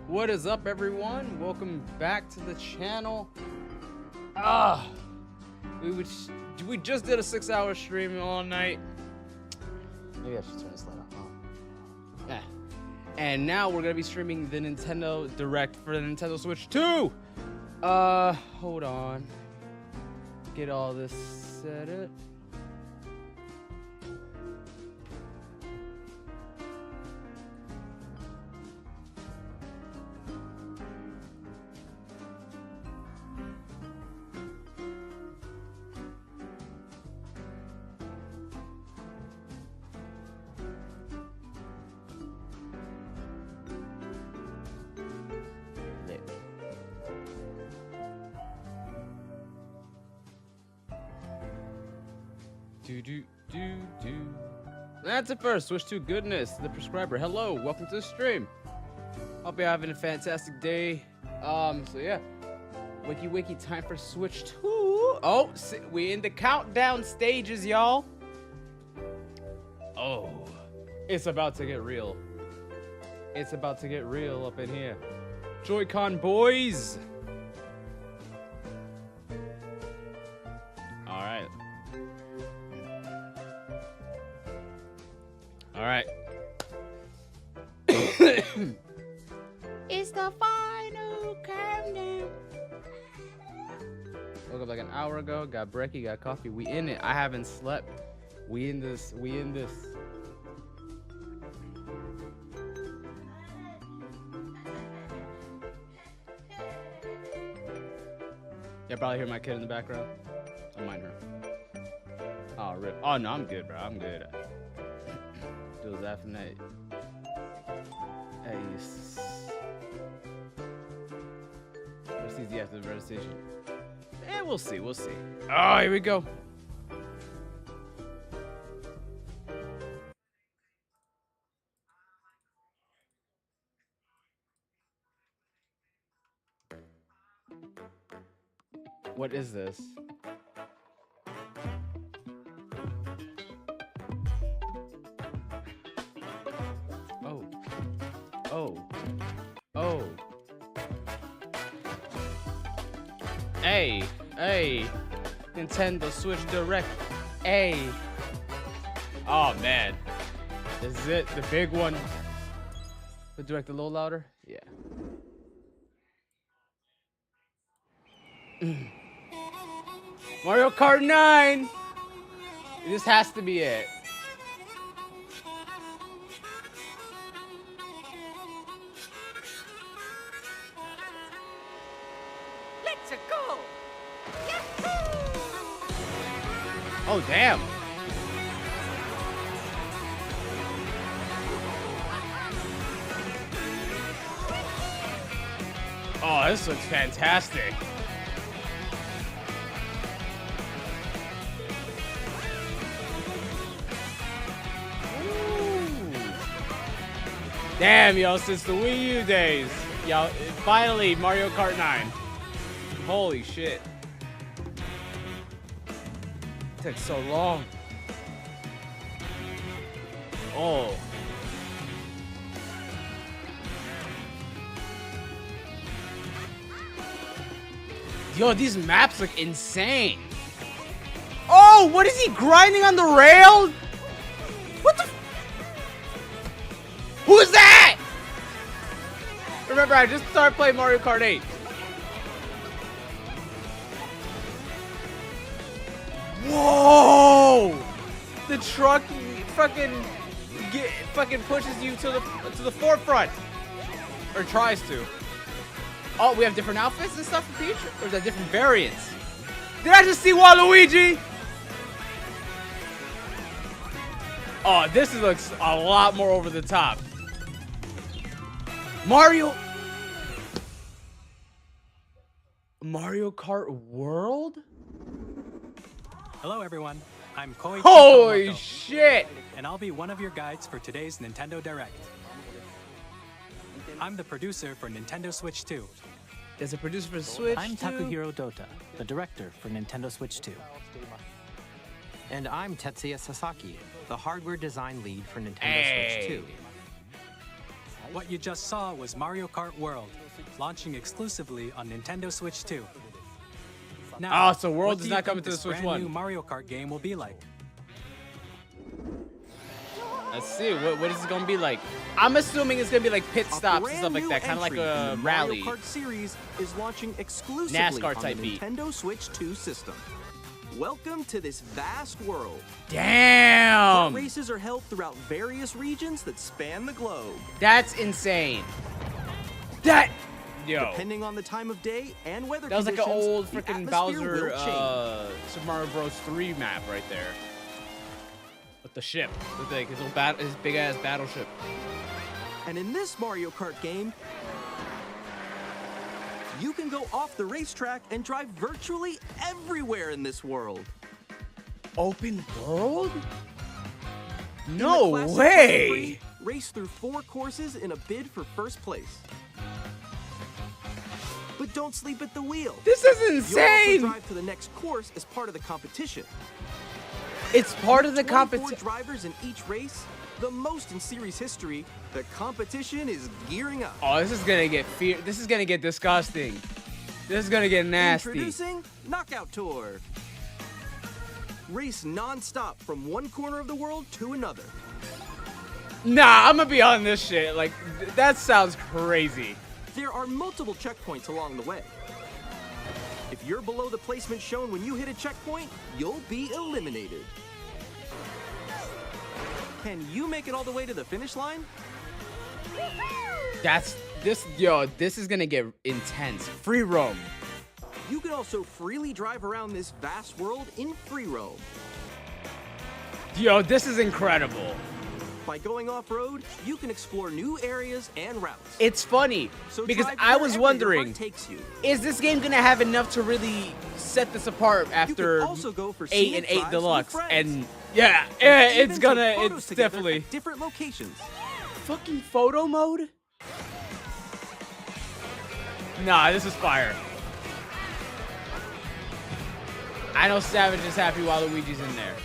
What is up, everyone? Welcome back to the channel. We just did a 6-hour stream all night. Maybe I should turn this light off. Yeah. And now we're gonna be streaming the Nintendo Direct for the Nintendo Switch 2. Hold on. Get all this set up. That's it first. Switch to goodness. The prescriber. Hello, welcome to the stream. Hope you're having a fantastic day. So yeah, wiki time for Switch 2. Oh, we in the countdown stages, y'all. Oh, it's about to get real. It's about to get real up in here. Joy-Con boys. All right. All right. It's the final countdown. Woke up like an hour ago. Got brekkie, got coffee. We in it. I haven't slept. We in this. We in this. Yeah, probably hear my kid in the background. Don't mind her. Oh, rip. Oh, no, I'm good, bro. I'm good. Do those after night. Hey, what's easy after the recitation? Eh, we'll see. We'll see. Oh, here we go. What is this? Oh. Oh. Oh. Hey. Hey. Nintendo Switch Direct. Hey. Oh, man. Is it the big one? The Direct a little louder? Yeah. Mario Kart 9! This has to be it. Let's go! Oh, damn. Oh, this looks fantastic. Damn, yo, since the Wii U days. Yo, finally, Mario Kart 9. Holy shit. It took so long. Oh. Yo, these maps look insane. Oh, what is he grinding on the rail? What the? Who's that? Remember, I just started playing Mario Kart 8. Whoa! The truck fucking pushes you to the forefront, or tries to. Oh, we have different outfits and stuff for Peach, or is that different variants? Did I just see Waluigi? Oh, this looks a lot more over the top. Mario Kart World? Hello everyone, I'm Koichi Holy Kawamoto, shit! and I'll be one of your guides for today's Nintendo Direct. I'm the producer for Nintendo Switch 2. There's a producer for Switch. I'm Takuhiro Dota, the director for Nintendo Switch 2. And I'm Tetsuya Sasaki, the hardware design lead for Nintendo Switch 2. What you just saw was Mario Kart World, launching exclusively on Nintendo Switch 2. Now, Oh, so World what is do not you coming think to the this Switch brand new 1. Mario Kart game will be like? Let's see, what is it gonna be like? I'm assuming it's gonna be like pit stops and stuff like that, kind of like a rally. Mario Kart series is launching exclusively NASCAR on type the beat. Nintendo Switch 2 system. Welcome to this vast world. Damn! Races are held throughout various regions that span the globe. That's insane. That, yo, Depending on the time of day and weather that was like an conditions, old the freaking atmosphere Bowser will change. Super Mario Bros. 3 map right there. With the ship, with like his big ass battleship. And in this Mario Kart game, you can go off the racetrack and drive virtually everywhere in this world. Open world? In the No classic way! Grand Prix, race through 4 courses in a bid for first place. But don't sleep at the wheel. This is You'll insane! also drive to the next course as part of the competition. It's part of the 24 competition. drivers in each race, the most in series history. The competition is gearing up. Oh, this is gonna get this is gonna get disgusting. This is gonna get nasty. Introducing Knockout Tour. Race non-stop from one corner of the world to another. Nah, I'm gonna be on this shit. Like, that sounds crazy. There are multiple checkpoints along the way. If you're below the placement shown when you hit a checkpoint, you'll be eliminated. Can you make it all the way to the finish line? This is gonna get intense. Free roam. You can also freely drive around this vast world in free roam. Yo, this is incredible. By going off-road, you can explore new areas and routes. It's funny So because drive I was wherever your wondering, heart takes you. is this game gonna have enough to really set this apart after also go for 8 and scenic 8 drives Deluxe? with friends. And yeah, Even it's take gonna, photos it's together definitely at different locations. fucking photo mode. Nah, this is fire. I know Savage is happy while Luigi's in there.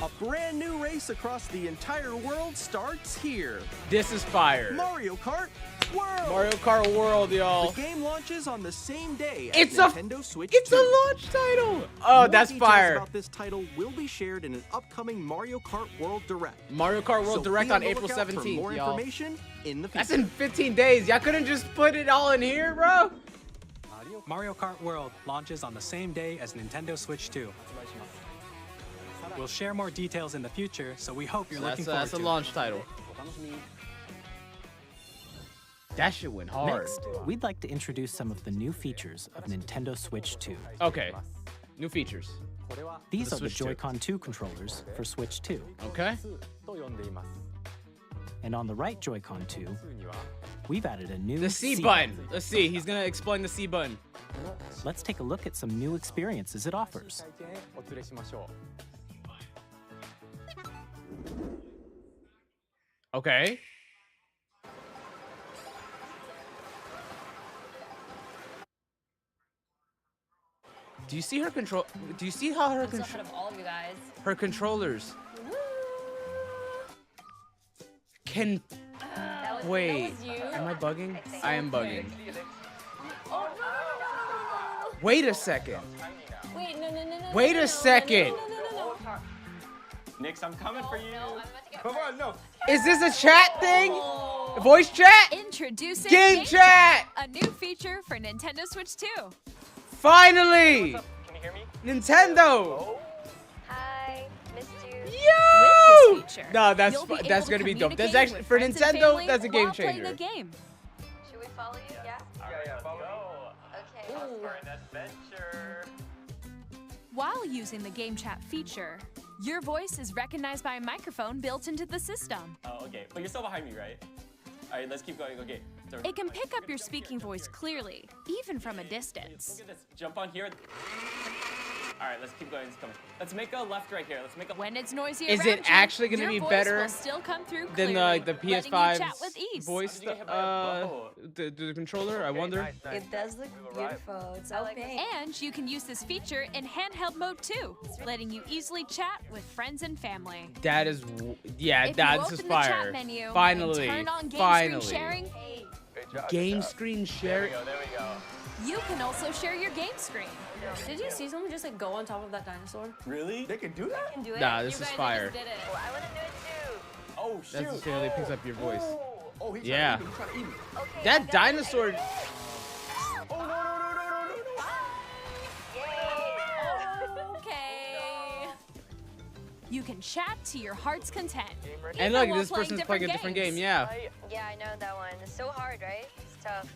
A brand new race across the entire world starts here. This is fire. Mario Kart World. Mario Kart World, y'all. The game launches on the same day as It's Nintendo Switch 2. It's a launch title. Oh, More that's details fire. about this title will be shared in an upcoming Mario Kart World Direct. Mario Kart World So Direct be on the April lookout for 17th, more y'all. information in the future. That's in 15 days. Y'all couldn't just put it all in here, bro? Mario Kart World launches on the same day as Nintendo Switch 2. We'll share more details in the future, so we hope you're looking forward That's a to it. launch title. That shit went hard. Next, we'd like to introduce some of the new features of Nintendo Switch 2. Okay. New features. These the are the Switch 2. Joy-Con 2 controllers for Switch 2. Okay. And on the right Joy-Con 2, we've added a new The C button. Let's see. He's gonna explain the C button. Let's take a look at some new experiences it offers. Okay. Do you see her control? Do you see how her I'm so ahead of all of you guys. her controllers can? Wait. That was you. Am I bugging? I am bugging. Oh, no. Wait a second. Wait, no. Wait a second. No. Nix, I'm coming for you. No, I'm about to get Come on, no. Is this a chat thing? Voice chat? Introducing Game chat! a new feature for Nintendo Switch 2. Finally! Can you hear me? Nintendo! Hi, missed you. Yo! With this feature, No, that's you'll be able that's to gonna be dope. That's communicate actually with for friends and Nintendo. family That's a game while playing changer. a game. Should we follow you? Yeah? Yeah, follow me. Okay. For an adventure. While using the game chat feature, your voice is recognized by a microphone built into the system. Oh, okay. But you're still behind me, right? All right, let's keep going. Okay. So, It can pick up your speaking voice clearly, even from a distance. look at this. Jump on here. All right, let's keep going. Let's make a left right here. Let's make a. When it's noisy Is around it you, actually gonna your be voice better will still come through Then clearly, like the letting you PS5's chat with ease. voice, How did you get hit by a bow? the controller. I wonder. It does look beautiful. It's all pink. And you can use this feature in handheld mode too, letting you easily chat with friends and family. That is, yeah, If that you this is open the chat fire. menu and Finally, turn on game finally. screen sharing, Game screen sharing. There we go. you can also share your game screen. Did you see someone just like go on top of that dinosaur? Really? They can do that? Can do it. Nah, this You is guys fire. just did it. Oh, I want to do it too. Oh, shoot. That's the thing that picks up your voice. Oh, he's Yeah. trying to eat me. He's trying to eat me. Okay. I That got it. dinosaur. Oh, no. Yay. Okay. You can chat to your heart's content. And even look, while this person's playing a different games. game. Yeah. Yeah, I know that one. It's so hard, right? It's tough.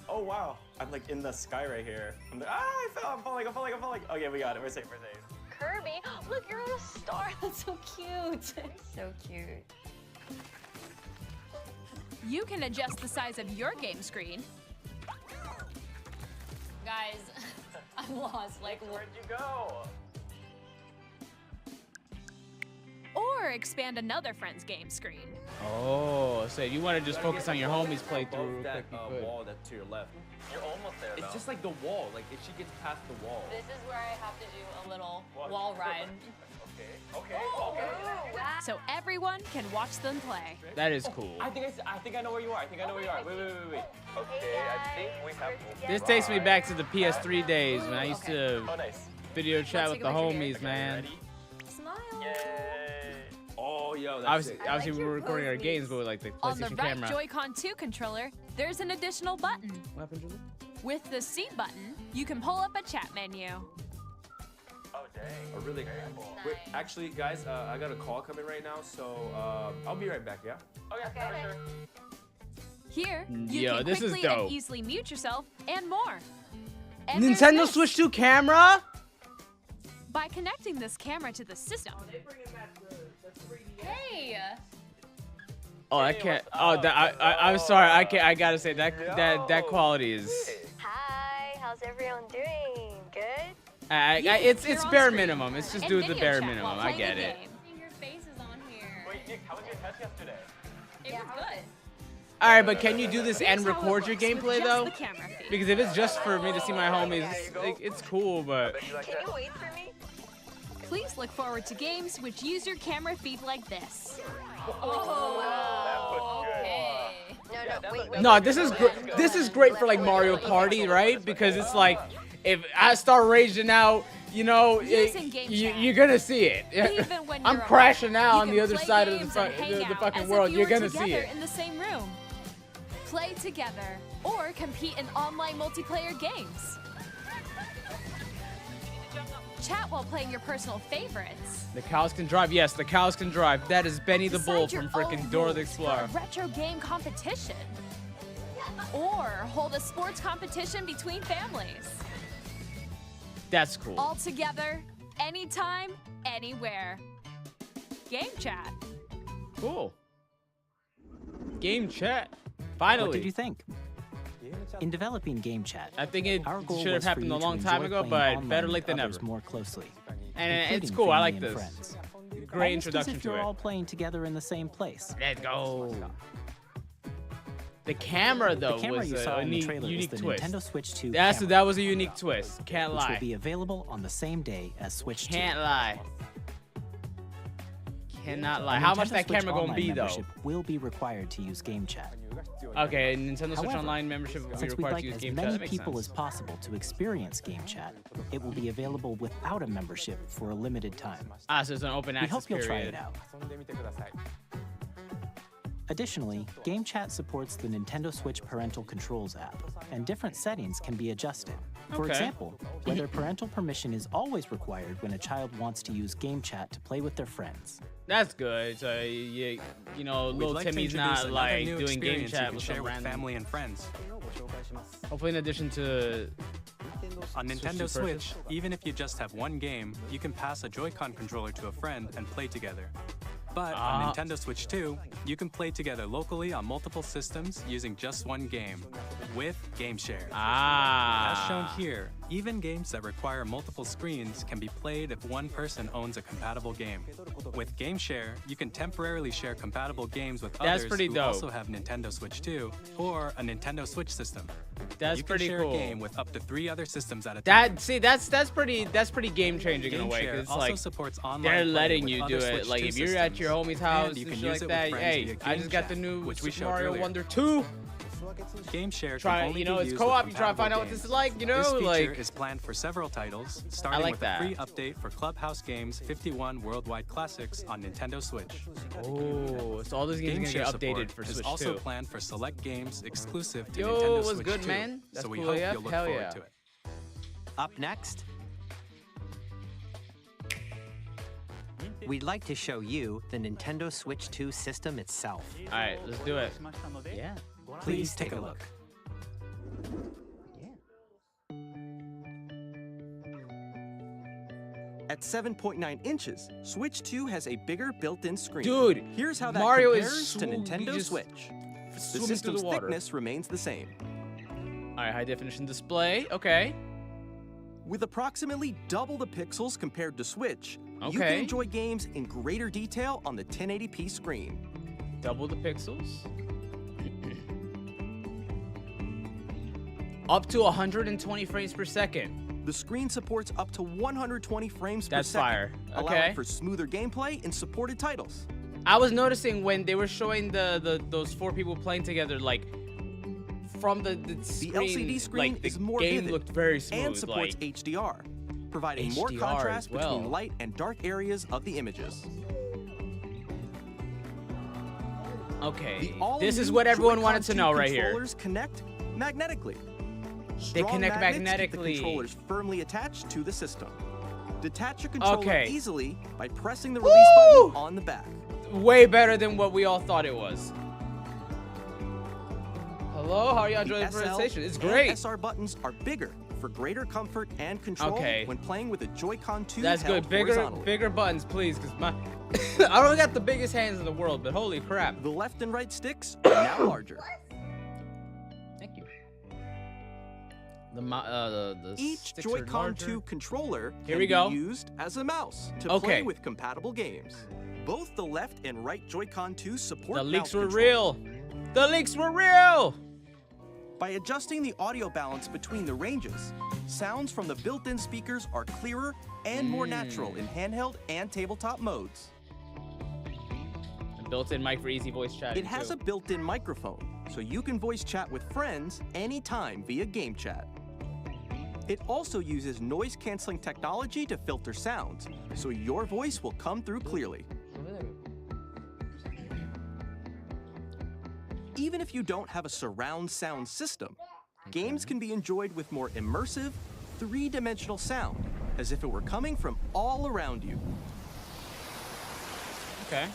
Oh, wow. I'm like in the sky right here. I'm like, I fell. I'm falling. Okay, we got it. We're safe. Kirby, look, you're on a star. That's so cute. So cute. You can adjust the size of your game screen, Guys, I'm lost. Like, Where'd you go? or expand another friend's game screen. Oh, so you want to just focus on your homies playthrough Above real that quick, you could. wall that's to your left. You're almost there, It's just like the wall. Like if she gets past the wall. this is where I have to do a little wall ride. Okay. So everyone can watch them play. That is cool. I think I know where you are. Wait. Okay, I think we have This takes me back to the PS3 days when I used to Oh, nice. video chat with take a the picture here. homies, man. Ready? Smile. Oh, yo, that's Obviously, it. obviously we your were recording our pose, games, but with like the On the PlayStation right camera. Joy-Con 2 controller, there's an additional button. What happened, Julie? With the C button, you can pull up a chat menu. Oh, dang. Oh, really? Wait, actually, guys, I got a call coming right now, so I'll be right back. Yeah. Okay, for sure. Here, you Yo, can this is quickly dope. and easily mute yourself and more. And there's Nintendo this. Switch 2 camera? By connecting this camera to the system, Hey. Oh, I can't. Oh, I'm sorry. I can't. I gotta say that quality is. Hi, how's everyone doing? Good? It's on bare screen. minimum. It's just And doing the video bare chat minimum. while I playing get the it. game. Your face is on here. Wait, Nick, how was your test yesterday? It was good. All right, but can you do this and here's how it record your works with gameplay just though? the camera feed. Because if it's just for me to see my homies, it's cool, but. Can you wait for me? Please look forward to games which use your camera feed like this. Oh, okay. No, wait. No, this is this is great for like Mario Party, right? Because it's like if I start raging out, you know, Using Game Chat. you're gonna see it. Even when I'm you're crashing away, out you on the can other play side of the, games and hang the out fucking as world. if you You're were gonna see together it. in the same room. Play together or compete in online multiplayer games. Chat while playing your personal favorites. The cows can drive. Yes, the cows can drive. That is Benny the Bull Decide from your freaking own Dora the rules for a Explorer. retro game competition. Or hold a sports competition between families. That's cool. All together, anytime, anywhere. Game chat. Cool. Game chat. Finally. What did you think? In developing Game Chat, I think it our goal should have was for happened you a to long time enjoy ago, playing but online better with late than others never. more closely, And it's including cool. I family like and this. friends. Great Almost introduction as if to you're it. all playing together in the same place. Let's go. The camera though The camera was you saw a in the unique, trailer is unique the twist. Nintendo Switch 2 That camera, was a unique twist. Can't which will lie. be available on the same day as Switch 2. Can't lie. Cannot lie. A How much Nintendo that Switch camera gonna Online be though? membership will be required to use Game Chat. Okay, Nintendo Switch However, Online membership will be Since we'd required like to use as Game Chat. many That makes people sense. as possible to experience Game Chat, it will be available without a membership for a limited time. Ah, so it's an open We access hope you'll try period. it out. Additionally, Game Chat supports the Nintendo Switch Parental Controls app, and different settings can be adjusted. For Okay. example, whether parental permission is always required when a child wants to use Game Chat to play with their friends. That's good. So you know, We'd little like to Timmy's introduce not another like new doing Game experience you Chat can with share some with random. family and friends. Hopefully, in addition to On Switch Nintendo to Switch, purchase? even if you just have one game, you can pass a Joy-Con controller to a friend and play together. But Ah. on Nintendo Switch 2, you can play together locally on multiple systems using just one game, with Game Share. As shown here, even games that require multiple screens can be played if one person owns a compatible game. With Game Share, you can temporarily share compatible games with That's others pretty who dope. also have Nintendo Switch 2 or a Nintendo Switch system. That's you can pretty share cool. a game with up to 3 other systems at a time. That's pretty game changing in a Game way Share because it's also like supports online they're play letting with you other do it. Switch Like 2 if you're at your systems, homie's house and you and can shit use like it with that, friends hey, via I Game just got Chat, the new which we Super showed Mario earlier. Wonder 2. Game Share Try, can only you know, be it's used co-op. with You try to find out what compatible this is games. like. You know, This feature like is planned for several titles, starting like with that. a free update for Clubhouse Games 51 Worldwide Classics on Nintendo Switch. oh, so all those games are Game gonna Share get updated support for is Switch also 2. planned for select games exclusive to Yo, Nintendo what's Switch good, 2, man? That's so we cool, hope yeah? you'll look Hell forward yeah. to it. Up next, we'd like to show you the Nintendo Switch 2 system itself. All right, let's do it. Yeah. Please take a look. At 7.9 inches, Switch 2 has a bigger built-in screen. Dude, here's how that Mario is compares to swoop- Nintendo you just Switch. The swimming through system's the water. thickness remains the same. All right, high definition display. Okay. With approximately double the pixels compared to Switch, you can Okay. enjoy games in greater detail on the 1080p screen. Double the pixels. Up to 120 frames per second. The screen supports up to 120 frames That's per second, fire. allowing Okay. for smoother gameplay in supported titles. I was noticing when they were showing those 4 people playing together, like from the screen, LCD screen like, the is more game vivid looked very smooth. and supports like, HDR, providing more HDR contrast as well. between light and dark areas of the images. okay, The this is all-new what everyone Joy-Con wanted to 2 know right here. Controllers connect magnetically. They Strong connect magnets keep magnetically. the controllers firmly attached to the system. Detach your controller Okay. easily by pressing the release Woo! button on the back. Way better than what we all thought it was. Hello, how are you enjoying the SL presentation? It's and great. SR buttons are bigger, for greater comfort and control Okay. when playing with a Joy-Con 2 That's held good. horizontally. Bigger buttons, please, because my I don't got the biggest hands in the world, but holy crap. The left and right sticks are now larger. Thank you. The Each sticks are Joy-Con larger. 2 controller Here can we go. be used as a mouse to Okay. play with compatible games. Both the left and right Joy-Con 2 support The leaks mouse were control. real. The leaks were real. By adjusting the audio balance between the ranges, sounds from the built-in speakers are clearer and more natural in handheld and tabletop modes. A built-in mic for easy voice chatting. It has too. a built-in microphone, so you can voice chat with friends anytime via Game Chat. It also uses noise-canceling technology to filter sounds, so your voice will come through clearly. Even if you don't have a surround sound system, games can be enjoyed with more immersive, three-dimensional sound, as if it were coming from all around you. Okay.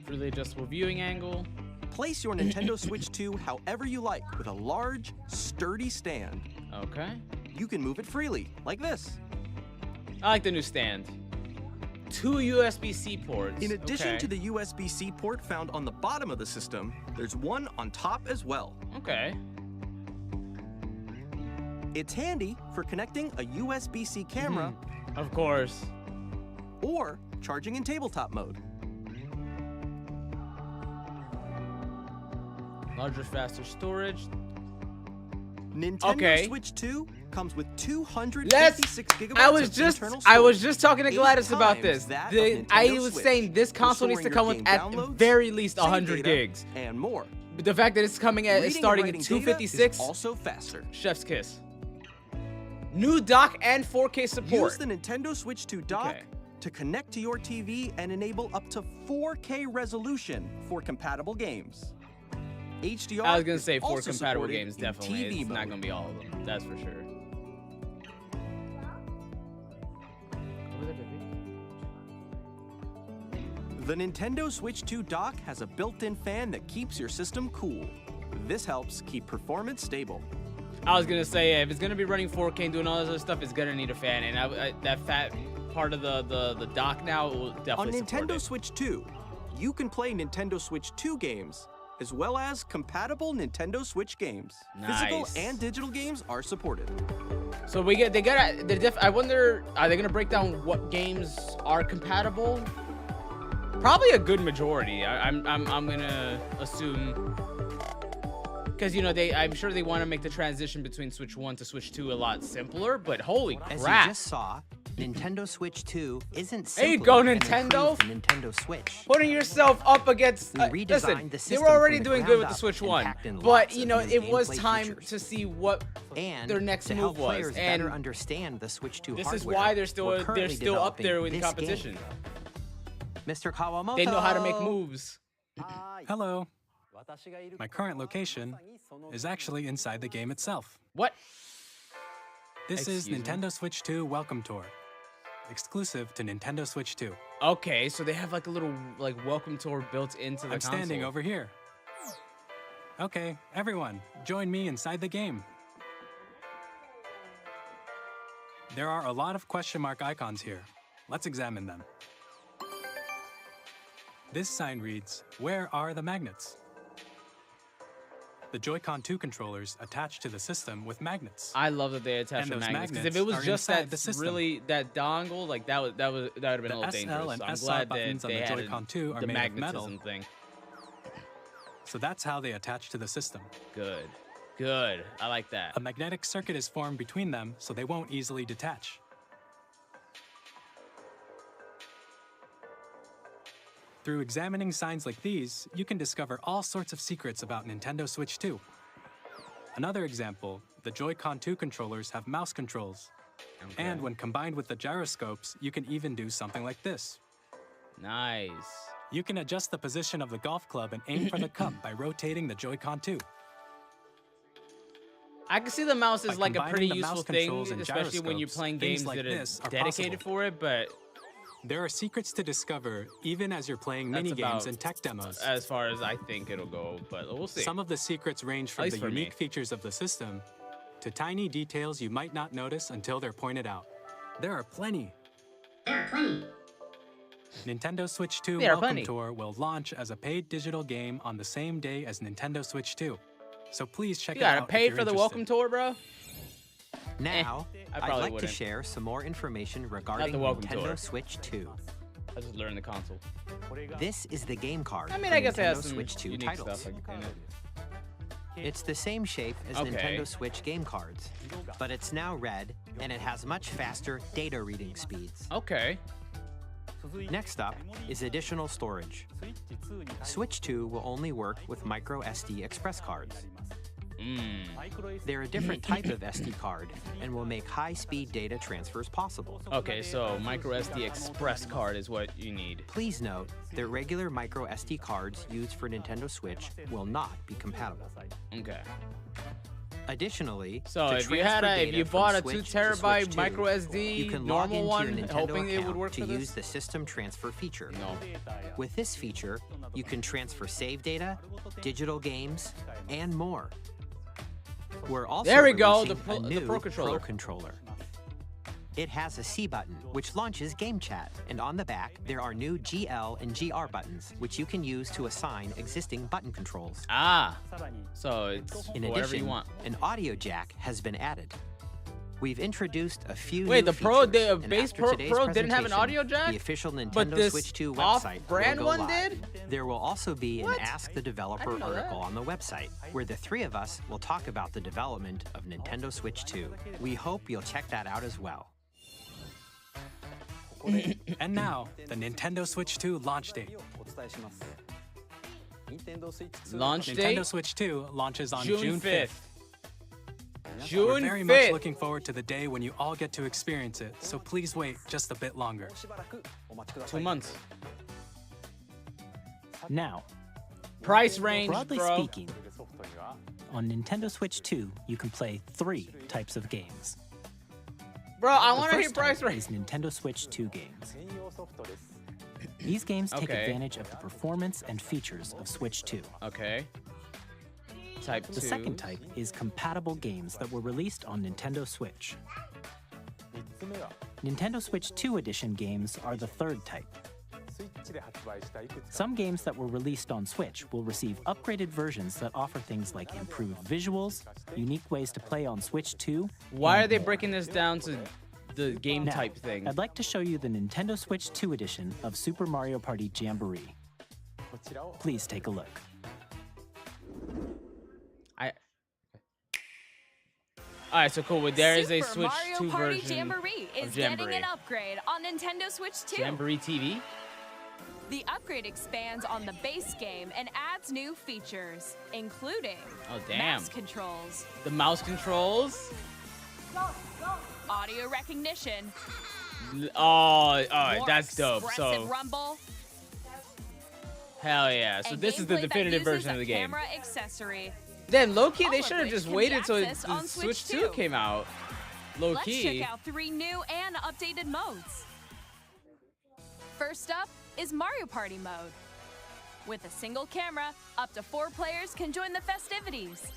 Really adjustable viewing angle. Place your Nintendo Switch 2 however you like with a large, sturdy stand. Okay. You can move it freely, like this. I like the new stand. 2 USB-C ports. In addition okay. to the USB-C port found on the bottom of the system, there's one on top as well. Okay. It's handy for connecting a USB-C camera Of course. or charging in tabletop mode. Larger, faster storage. Nintendo Switch 2 comes with 256 gigabytes I was of just internal I was storage, just talking to 8 Gladys about times this. that of I Nintendo was Switch, saying this for console needs to storing come your with game at downloads, very least save 100 data, gigs. and more. But the fact that it's coming at Reading and starting at writing data 256, is also faster. chef's kiss. New dock and 4K support. Use the Nintendo Switch 2 dock Okay. to connect to your TV and enable up to 4K resolution for compatible games. HDR I was gonna is say 4 also compatible supported games, in definitely. TV It's not mode. gonna be all of them, that's for sure. The Nintendo Switch 2 dock has a built-in fan that keeps your system cool. This helps keep performance stable. I was gonna say, if it's gonna be running 4K and doing all this other stuff, it's gonna need a fan, and that fat part of the dock now will On definitely support Nintendo it. Switch 2, you can play Nintendo Switch 2 games, as well as compatible Nintendo Switch games. Physical Nice. and digital games are supported. So I wonder, are they gonna break down what games are compatible? Probably a good majority. I'm gonna assume, because you know I'm sure they want to make the transition between Switch 1 to Switch 2 a lot simpler. But holy As crap! you just saw, Nintendo Switch 2 isn't There you simply go, an Nintendo. improved Nintendo Switch. Putting yourself up against We listen, redesigned the they system were already from the doing ground good with the up Switch and 1, packed in but lots you of know new it was gameplay time features. to see what And their next to move help was, players and better understand the Switch 2 this hardware, is why they're we're still currently up there in developing this competition. game. Mr. Kawamoto. They know how to make moves. Hello. My current location is actually inside the game itself. What? This is Excuse me? Nintendo Switch 2 Welcome Tour, exclusive to Nintendo Switch 2. Okay, so they have like a little welcome tour built into the I'm standing console. over here. Okay, everyone, join me inside the game. There are a lot of question mark icons here. Let's examine them. This sign reads, "Where are the magnets?" The Joy-Con 2 controllers attach to the system with magnets. I love that they attach And the those magnets, because if magnets it was are just inside that the system. really that dongle, like that would have been a The little SL dangerous. and I'm SR glad that buttons on they the added Joy-Con 2 are the made of metal. magnetism thing. So that's how they attach to the system. Good, good. I like that. A magnetic circuit is formed between them, so they won't easily detach. Through examining signs like these, you can discover all sorts of secrets about Nintendo Switch 2. Another example, the Joy-Con 2 controllers have mouse controls. And when combined with the gyroscopes, you can even do something like this. Nice. You can adjust the position of the golf club and aim for the cup by rotating the Joy-Con 2. I can see the mouse is By like a combining pretty the useful mouse thing, controls and especially when you're gyroscopes, playing things games like that are this are dedicated possible. for it. But There are secrets to discover even as you're playing That's minigames about and tech demos. as far as I think it'll go, but we'll see. Some of the secrets range At from least the for me. unique features of the system to tiny details you might not notice until they're pointed out. There are plenty. Nintendo Switch 2 There are Welcome plenty. Tour will launch as a paid digital game on the same day as Nintendo Switch 2. So please check You it out. gotta if pay you're for the interested. welcome tour, bro. Now, I I'd probably like wouldn't. to share some more information regarding welcome Nintendo tour. Switch 2. I just learned the console. This is the game card I mean, for I guess it Nintendo has some Switch 2 unique titles. stuff in it. It's the same shape as Okay. Nintendo Switch game cards, but it's now red and it has much faster data reading speeds. Okay. Next up is additional storage. Switch 2 will only work with micro SD express cards. They're a different type of SD card and will make high-speed data transfers possible. Okay, so micro SD express card is what you need. Please note that regular micro SD cards used for Nintendo Switch will not be compatible. Okay. Additionally, So to if you transfer if data you from bought a Switch 2 to terabyte Switch 2, micro SD you can log normal into your one, Nintendo hoping it would account work to for use this? the system transfer feature. No. With this feature, you can transfer save data, digital games, and more. We're also There we go, releasing the a new Pro Controller. Controller. It has a C button, which launches Game Chat, and on the back, there are new GL and GR buttons, which you can use to assign existing button controls. Ah, so it's In whatever addition, you want. an audio jack has been added. We've introduced a few Wait, new the Pro, features, the and base after Pro, today's Pro didn't have an presentation, audio jack? The official Nintendo But this Switch 2 website off-brand will go one live. did? There will also be What? an Ask the Developer know that. article on the website, where the three of us will talk about the development of Nintendo Switch 2. We hope you'll check that out as well. And now, the Nintendo Switch 2 launch date. Launch Nintendo date? Switch 2 launches on June June 5th. 5th. We're June very much 5th. looking forward to the day when you all get to experience it, so please wait just a bit longer. 2 months. Now, Price range, broadly bro. speaking, on Nintendo Switch 2, you can play 3 types of games. Bro, I The want to hear first price type range. is Nintendo Switch 2 games. These games take Okay. advantage of the performance and features of Switch 2. Okay. Type 2. The second type is compatible games that were released on Nintendo Switch. Nintendo Switch 2 Edition games are the third type. Some games that were released on Switch will receive upgraded versions that offer things like improved visuals, unique ways to play on Switch 2. Why and are they more. breaking this down to the game Now, type thing? I'd like to show you the Nintendo Switch 2 edition of Super Mario Party Jamboree. Please take a look. Alright, so cool. But there is a Super Switch Mario 2 Party version Jamboree of is getting Jamboree. an upgrade on Nintendo Switch 2. Jamboree TV? The upgrade expands on the base game and adds new features, including Oh, damn. mouse controls, The mouse controls? audio recognition, Oh, more that's dope. expressive So, rumble, hell yeah. So and this is the gameplay that definitive uses version a of the game. camera accessory. Then low-key, all they of should have which just can be waited till accessed the on Switch Switch 2 2. came out. Let's Low-key. check out 3 new and updated modes. First up is Mario Party mode. With a single camera, up to 4 players can join the festivities.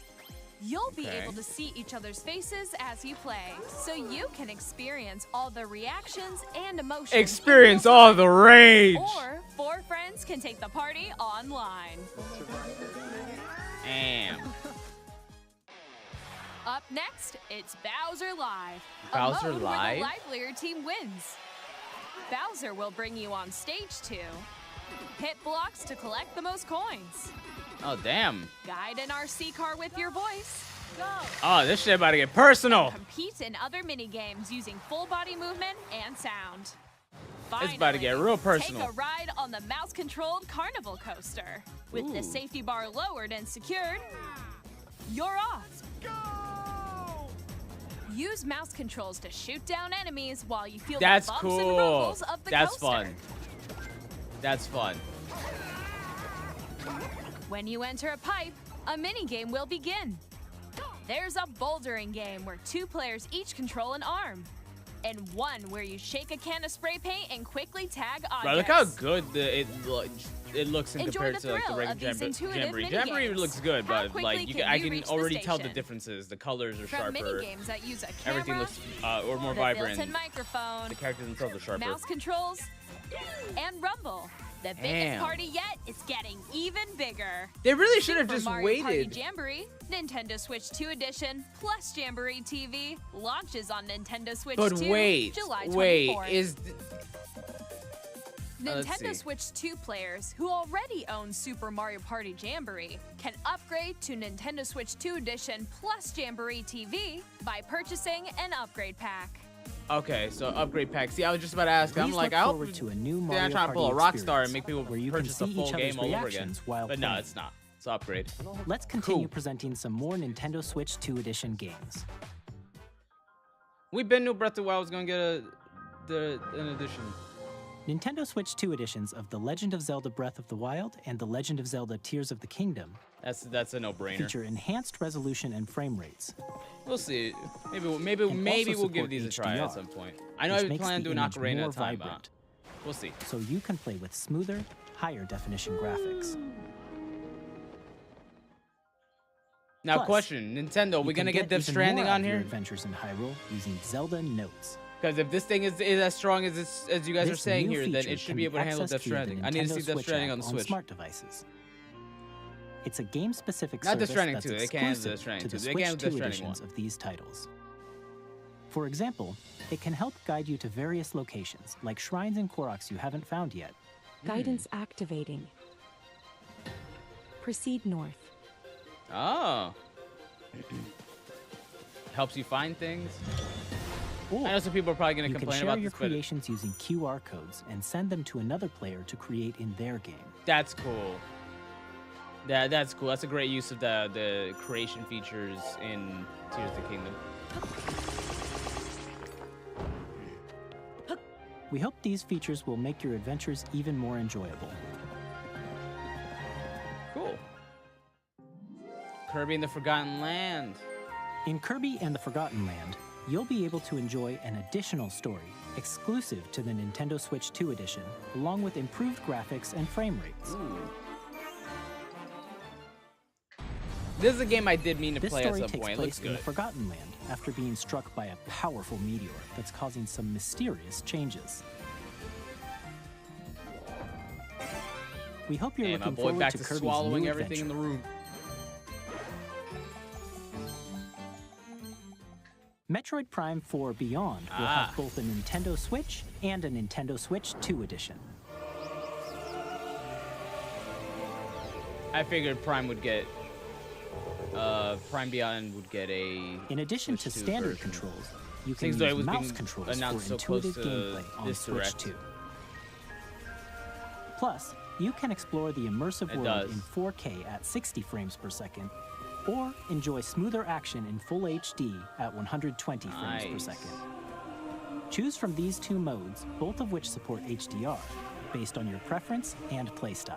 You'll be Okay. able to see each other's faces as you play, so you can experience all the reactions and emotions. in Experience real all time. the rage. Or 4 friends can take the party online. Damn. Up next, it's Bowser Live. Bowser a mode Live? where the livelier team wins. Bowser will bring you on stage 2. Hit blocks to collect the most coins. Oh, damn. Guide an RC car with your voice. Go. Oh, this shit about to get personal. Compete in other mini games using full body movement and sound. It's about to get real personal. Take a ride on the mouse-controlled carnival coaster. With the Ooh. safety bar lowered and secured, you're off. Use mouse controls to shoot down enemies while you feel That's the bumps and cool. rumbles of the That's coaster. fun. That's fun. When you enter a pipe, a mini game will begin. There's a bouldering game where 2 players each control an arm. and one where you shake a can of spray paint and quickly tag objects. Bro, look how good it looks in Enjoy compared the to like the thrill of regular these intuitive Jamboree. mini Jamboree games. looks good, How but quickly like can I you can reach the already tell the station? differences. The colors are From sharper. mini games that use a camera, Everything looks or more the vibrant. built-in microphone, The characters themselves are sharper. mouse controls, and rumble. The biggest Damn. party yet is getting even bigger. They really should have Super just Mario Party waited. Jamboree, Nintendo Switch 2 Edition, plus Jamboree TV launches on Nintendo Switch But 2 wait, July 24th. wait, is let's Nintendo see. Switch 2 players who already own Super Mario Party Jamboree can upgrade to Nintendo Switch 2 Edition plus Jamboree TV by purchasing an upgrade pack. okay? So upgrade pack. See, I was just about to ask. I'm Please like, look I hope forward to a new they're Mario not trying to pull a Party Rockstar and experience, make people where you can purchase the see full each other's game all over again. reactions while But no, playing. it's not. It's an upgrade. Let's continue Cool. presenting some more Nintendo Switch 2 Edition games. We been knew Breath of the Wild was gonna get an edition. Nintendo Switch 2 editions of The Legend of Zelda Breath of the Wild and The Legend of Zelda Tears of the Kingdom That's a no-brainer. feature enhanced resolution and frame rates. We'll see. Maybe And maybe also we'll give support these a try HDR, at some point. I know which I makes plan on the doing image Ocarina more of Time, vibrant. but we'll see. So you can play with smoother, higher definition graphics. Now, Plus, question, Nintendo, You we can gonna get Death even Stranding more out on of your here? adventures in Hyrule using Zelda Notes. Because if this thing is as strong as you guys are This saying new here, then feature it should can be able to handle accessed Death via the Stranding. I need to Nintendo see Death Switch Stranding app on the Switch. smart devices. It's a game-specific Not Death service Stranding that's 2, they can't handle Death exclusive Stranding to the 2, they Switch can't 2 handle Death Stranding editions of these titles. For example, it can help guide you to various locations, like shrines and Koroks you haven't found yet. Guidance activating. Proceed north. Oh. Helps you find things. Or I know some people are probably gonna you can complain share about your this, but creations using QR codes and send them to another player to create in their game. that's cool. That's cool. That's a great use of the creation features in Tears of the Kingdom. We hope these features will make your adventures even more enjoyable. Cool. Kirby and the Forgotten Land. In Kirby and the Forgotten Land, you'll be able to enjoy an additional story exclusive to the Nintendo Switch 2 edition, along with improved graphics and frame rates. This is a game I did mean to This play at story some takes point. It place looks in the good. Forgotten Land after being struck by a powerful meteor that's causing some mysterious changes. We hope you're Hey, my looking boy forward back to to Kirby's swallowing new everything in adventure. the room. Metroid Prime 4 Beyond will have both a Nintendo Switch and a Nintendo Switch 2 edition. I figured Prime would get Prime Beyond would get a. In addition to Switch 2 standard version. controls, you can Seems use like it was mouse being controls for announced so close intuitive to gameplay on this Switch direct. 2. Plus, you can explore the immersive It world does. in 4K at 60 frames per second, or enjoy smoother action in full HD at 120 frames per Nice. second. Choose from these two modes, both of which support HDR, based on your preference and playstyle.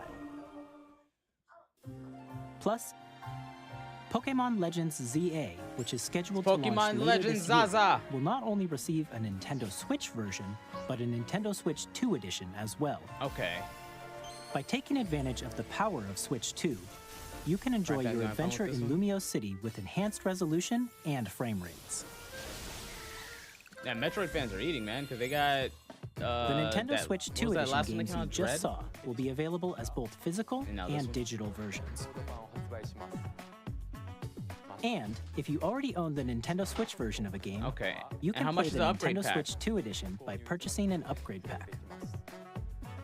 Plus, Pokemon Legends ZA, which is scheduled to launch Pokemon later Legends this year, Zaza. will not only receive a Nintendo Switch version, but a Nintendo Switch 2 edition as well. Okay. By taking advantage of the power of Switch 2, you can enjoy Right, your guys, having fun adventure with in this Lumio City with enhanced resolution and frame rates. Yeah, Metroid fans are eating, man, because they got. The Nintendo that- Switch what 2 was that edition last one they games came you out, just Dread? saw will be available as both physical And now this and one? digital versions. And if you already own the Nintendo Switch version of a game, Okay. you And can how play much is the the upgrade Nintendo pack? Switch 2 edition by purchasing an upgrade pack.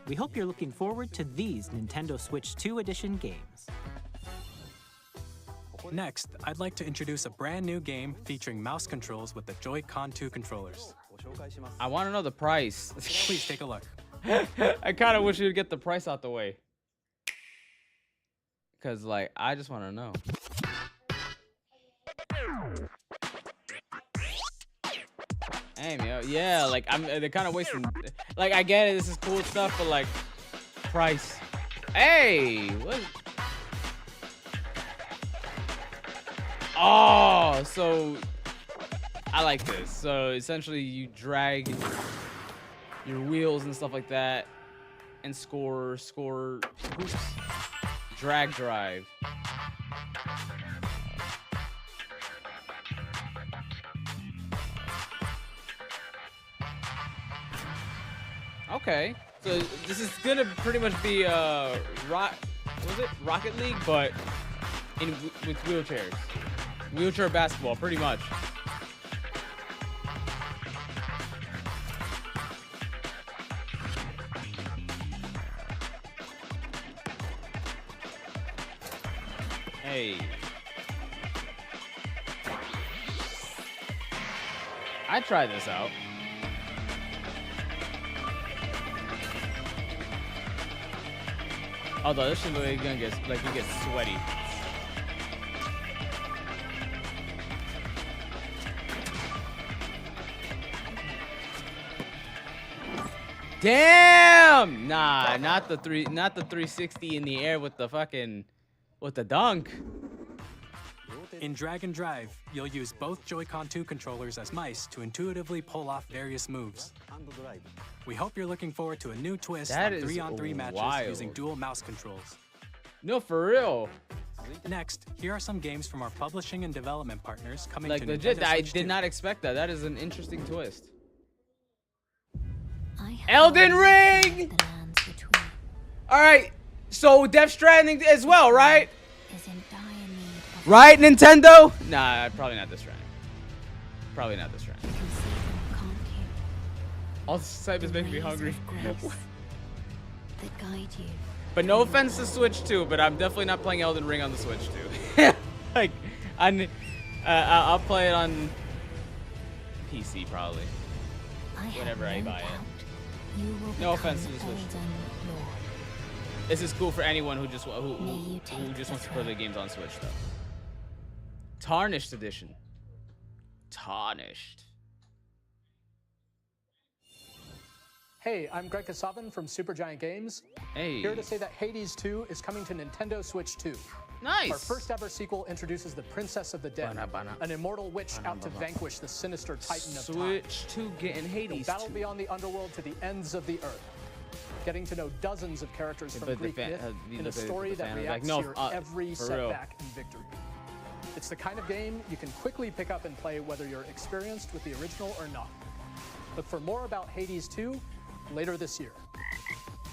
We hope you're looking forward to these Nintendo Switch 2 edition games. Next, I'd like to introduce a brand new game featuring mouse controls with the Joy-Con 2 controllers. I want to know the price. Please take a look. I kind of wish you'd get the price out the way. Because, like, I just want to know. Damn, yo. Yeah, like, they're kind of wasting. Like, I get it. This is cool stuff, but, like, price. Hey! What? Oh, so. I like this. So essentially, you drag your wheels and stuff like that, and score hoops. Drag drive. Okay, so this is gonna pretty much be Rocket League, but with wheelchairs, wheelchair basketball, pretty much. Hey, I tried this out. Although this shit really gonna get like you get sweaty. Damn! Nah, not the 360 in the air with the dunk. In Drag and Drive, you'll use both Joy-Con 2 controllers as mice to intuitively pull off various moves. We hope you're looking forward to a new twist on 3-on-3 matches using dual mouse controls. No, for real. Next, here are some games from our publishing and development partners coming Like to legit, Nintendo I Switch 2. did not expect that. That is an interesting twist. Elden Ring! All right, so Death Stranding as well, right? Right, Nintendo? Nah, probably not this Stranding. Probably not this Stranding. All this type is making me hungry. But no offense to Switch 2, but I'm definitely not playing Elden Ring on the Switch 2. Like, I'll play it on PC probably. Whenever I buy it. No offense to the Switch 2. This is cool for anyone who just wants to play the games on Switch though. Tarnished edition. Tarnished. Hey, I'm Greg Kasavin from Supergiant Games. Hey. Here to say that Hades 2 is coming to Nintendo Switch 2. Nice. Our first ever sequel introduces the Princess of the Dead, an immortal witch out to vanquish the sinister titan of time. Switch 2 getting Hades. Battle beyond the underworld to the ends of the earth. Getting to know dozens of characters from Greek myth in a story that reacts to your every setback and victory. It's the kind of game you can quickly pick up and play whether you're experienced with the original or not. Look for more about Hades 2 later this year.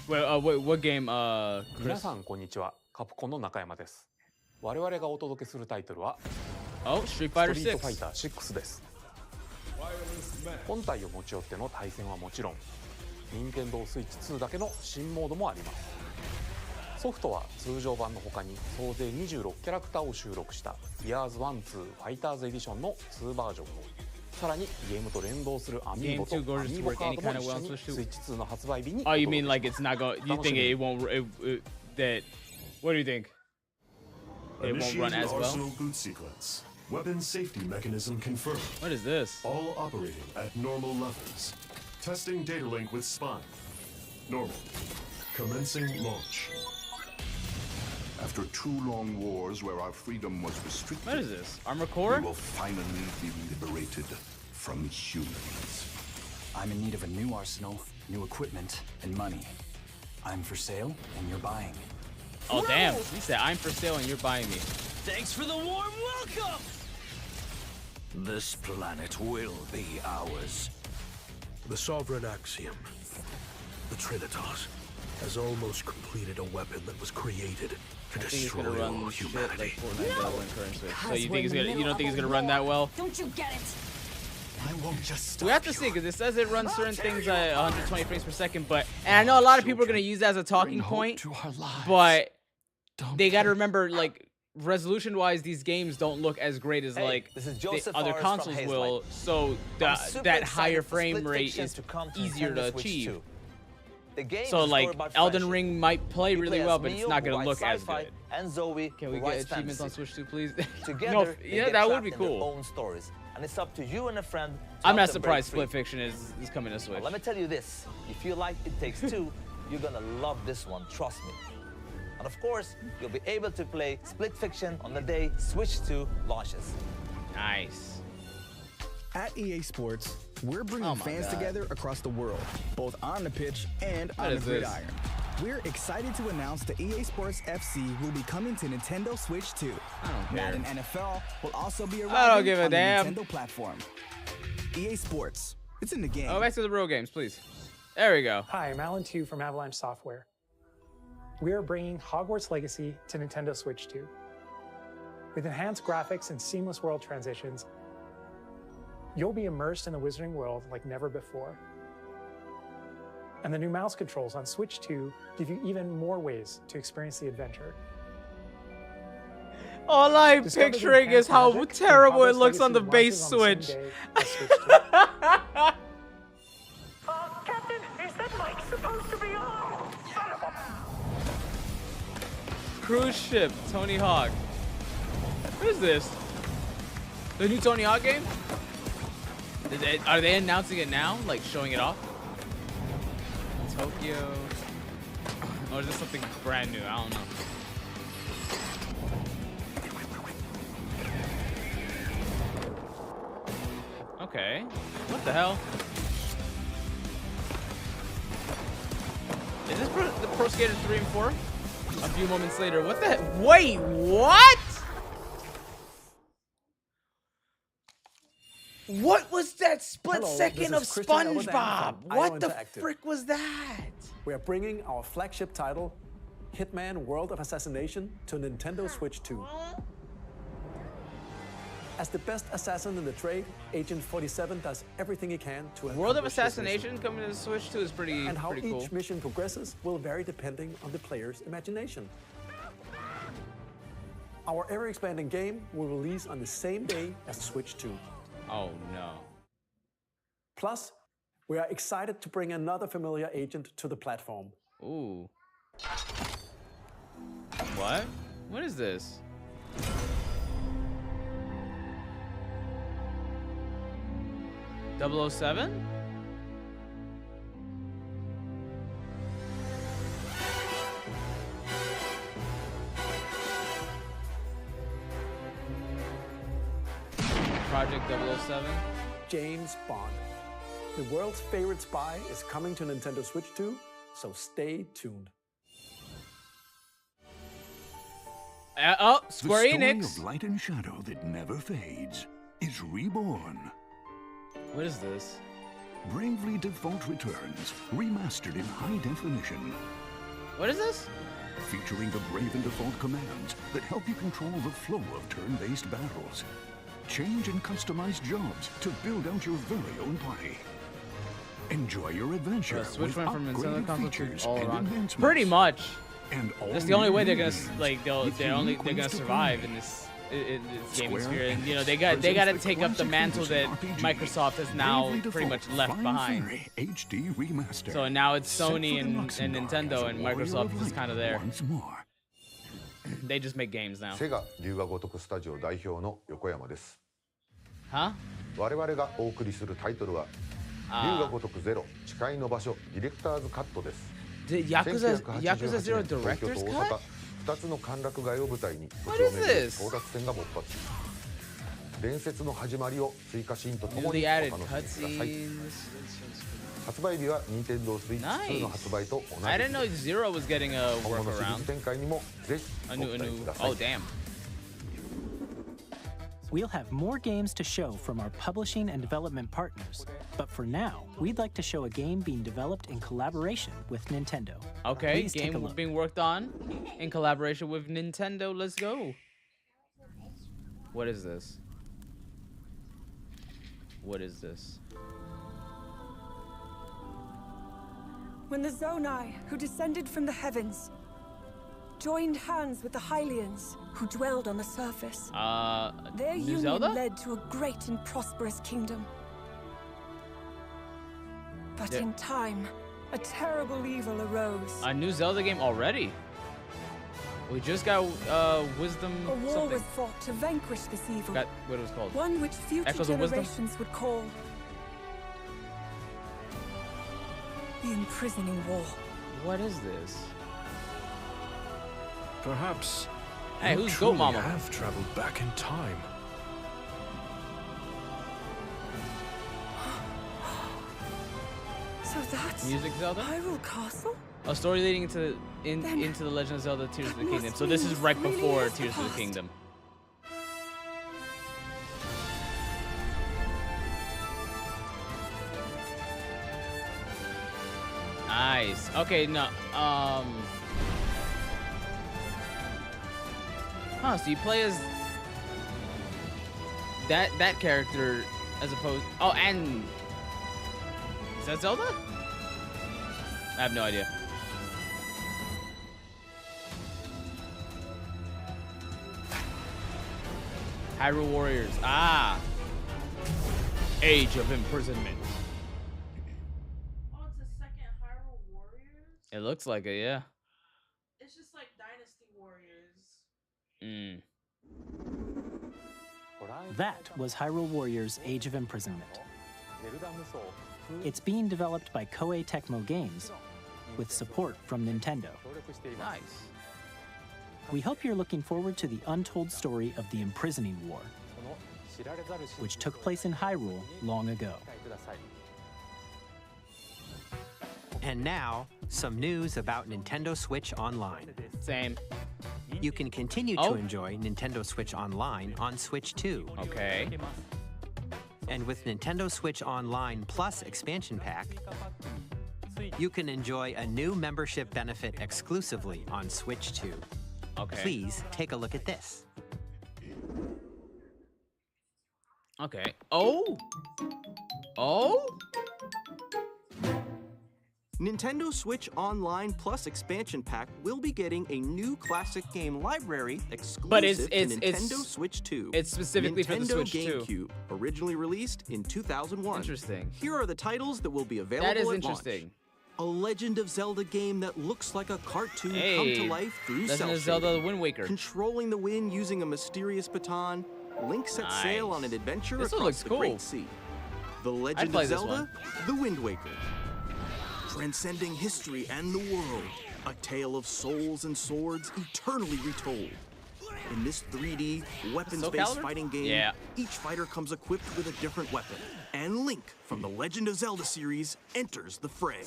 Wait, what game, 皆さんこんにちは。カプコンの中山です。我々がお届けするタイトルは Street Fighter 6。ストリートファイター6です。本体を持ち寄っての対戦はもちろん、任天堂スイッチ2だけの新モードもあります。ソフトは通常版の他に総勢26キャラクターを収録した Years 1-2 Fighters Edition の2バージョンを、さらにゲームと連動するアミーボとアミーボカードも一緒にスイッチ2の発売日に。Oh, you mean like it's not going? You think it won't? That? What do you think? It won't run as well. Arsenal boot sequence. Weapon safety mechanism confirmed. What is this? All operating at normal levels. Testing data link with spine. Normal. Commencing launch. After 2 long wars where our freedom was restricted, what is this? Armor Core? We will finally be liberated from humans. I'm in need of a new arsenal, new equipment, and money. I'm for sale, and you're buying. Oh damn! He said I'm for sale and you're buying me. Thanks for the warm welcome. This planet will be ours. The Sovereign Axiom, the Trinitas, has almost completed a weapon that was created to destroy all humanity. So you think you don't think he's gonna run that well? Don't you get it? I won't just we have to see, because it says it runs certain things at 120 frames per second, but and I know a lot of people are gonna use that as a talking point, but they gotta remember, like, resolution-wise, these games don't look as great as like the other consoles will. So that higher frame rate is easier to achieve. So like Elden Ring might play really well, but it's not gonna look as good. Can we get achievements on Switch 2, please? No, yeah, that would be cool. And it's up to you and a friend. I'm not surprised Split Fiction is coming to Switch. Well, let me tell you this: if you like It Takes Two, you're gonna love this one. Trust me. And of course, you'll be able to play Split Fiction on the day Switch 2 launches. Nice. At EA Sports, we're bringing fans together across the world, both on the pitch and on the gridiron. We're excited to announce that EA Sports FC will be coming to Nintendo Switch 2. Madden NFL will also be arriving on the Nintendo platform. EA Sports, it's in the game. Oh, back to the real games, please. There we go. Hi, I'm Alan Tu from Avalanche Software. We are bringing Hogwarts Legacy to Nintendo Switch 2. With enhanced graphics and seamless world transitions, you'll be immersed in the Wizarding World like never before. And the new mouse controls on Switch 2 give you even more ways to experience the adventure. All I'm picturing is how terrible it looks on the base Switch. Captain, is that mic supposed to be on? Son of a... Cruise ship, Tony Hawk. What is this? The new Tony Hawk game? Are they announcing it now? Like showing it off? Tokyo. Or is this something brand new? I don't know. Okay. What the hell? Is this the Pro Skater 3 and 4? A few moments later. What the heck? Wait, what? What was that split second of SpongeBob? What the frick was that? We are bringing our flagship title, Hitman World of Assassination, to Nintendo Switch 2. As the best assassin in the trade, Agent 47 does everything he can to World of Assassination coming to the Switch 2 is pretty and how cool. Each mission progresses will vary depending on the player's imagination. Our ever-expanding game will release on the same day as Switch 2. Oh no. Plus, we are excited to bring another familiar agent to the platform. Ooh. What? What is this? .007? Project 007? James Bond. The world's favorite spy is coming to Nintendo Switch 2, so stay tuned. Square Enix. The story of light and shadow that never fades is reborn. What is this? Bravely Default returns, remastered in high definition. What is this? Featuring the Brave and Default commands that help you control the flow of turn-based battles. Change and customize jobs to build out your very own party. Enjoy your adventure Switch with went from Nintendo upgraded console features to all and around. enhancements. Pretty much. And that's the only way they're gonna minions they're gonna survive in this gaming sphere. And you know they got to take up the mantle that Microsoft has now pretty much left behind. HD remaster. So now it's Sony and Nintendo, and Microsoft is kind of there. They just make games now. セガ龍が如くスタジオ代表の横山です。 Huh? 我々がお送りするタイトルは龍が如くゼロ誓いの場所ディレクターズカットです。 Yakuza Zero Director's Cut? 2つの歓楽街を舞台に What is this? 争奪戦が勃発。伝説の始まりを追加シーンとともに Newly お added 楽しみください。 cutscenes. 発売日は Nintendo Switch 2の発売と同じ。 I didn't know Zero was getting a 今後のシリー workaround. ズ展開にもぜひご期待ください。 Oh damn. We'll have more games to show from our publishing and development partners, but for now, we'd like to show a game being developed in collaboration with Nintendo. Okay, Please take a game look. being worked on in collaboration with Nintendo. Let's go. What is this? What is this? When the Zonai, who descended from the heavens, joined hands with the Hylians, who dwelled on the surface. Their New union Zelda? led to a great and prosperous kingdom. But Yeah. in time, a terrible evil arose. A new Zelda game already? We just got Wisdom A war something. was fought to vanquish this evil. Got what it was called. One which future Echoes of Wisdom? generations would call the imprisoning war. What is this? Perhaps Hey, you who's truly Goat Mama? have traveled back in time. So that's Music Zelda? Hyrule Castle? A story leading into the Legend of Zelda Tears of the Kingdom. So this is right before Tears of the Kingdom. Nice. Okay, no. Huh, so you play as that character as opposed. Oh, and is that Zelda? I have no idea. Hyrule Warriors. Ah. Age of Imprisonment. Oh, it's a second Hyrule Warriors? It looks like it, yeah. It's just like Dynasty Warriors. That was Hyrule Warriors Age of Imprisonment. It's being developed by Koei Tecmo Games with support from Nintendo. Nice. We hope you're looking forward to the untold story of the Imprisoning War, which took place in Hyrule long ago. And now, some news about Nintendo Switch Online. Same. You can continue to enjoy Nintendo Switch Online on Switch 2. Okay. And with Nintendo Switch Online Plus Expansion Pack, you can enjoy a new membership benefit exclusively on Switch 2. Okay. Please take a look at this. Okay. Oh? Nintendo Switch Online Plus Expansion Pack will be getting a new classic game library exclusive to Nintendo Switch 2. It's specifically for the Switch 2. Nintendo GameCube, originally released in 2001. Interesting. Here are the titles that will be available That is at interesting. launch. A Legend of Zelda game that looks like a cartoon come to life through Legend of cel Zelda: shading. The Wind Waker. Controlling the wind using a mysterious baton, Link sets sail on an adventure This one across looks the cool. Great Sea. The Legend play of this Zelda: The Wind Waker. Transcending history and the world, a tale of souls and swords eternally retold. In this 3D, weapons-based fighting game, each fighter comes equipped with a different weapon, and Link from the Legend of Zelda series enters the fray.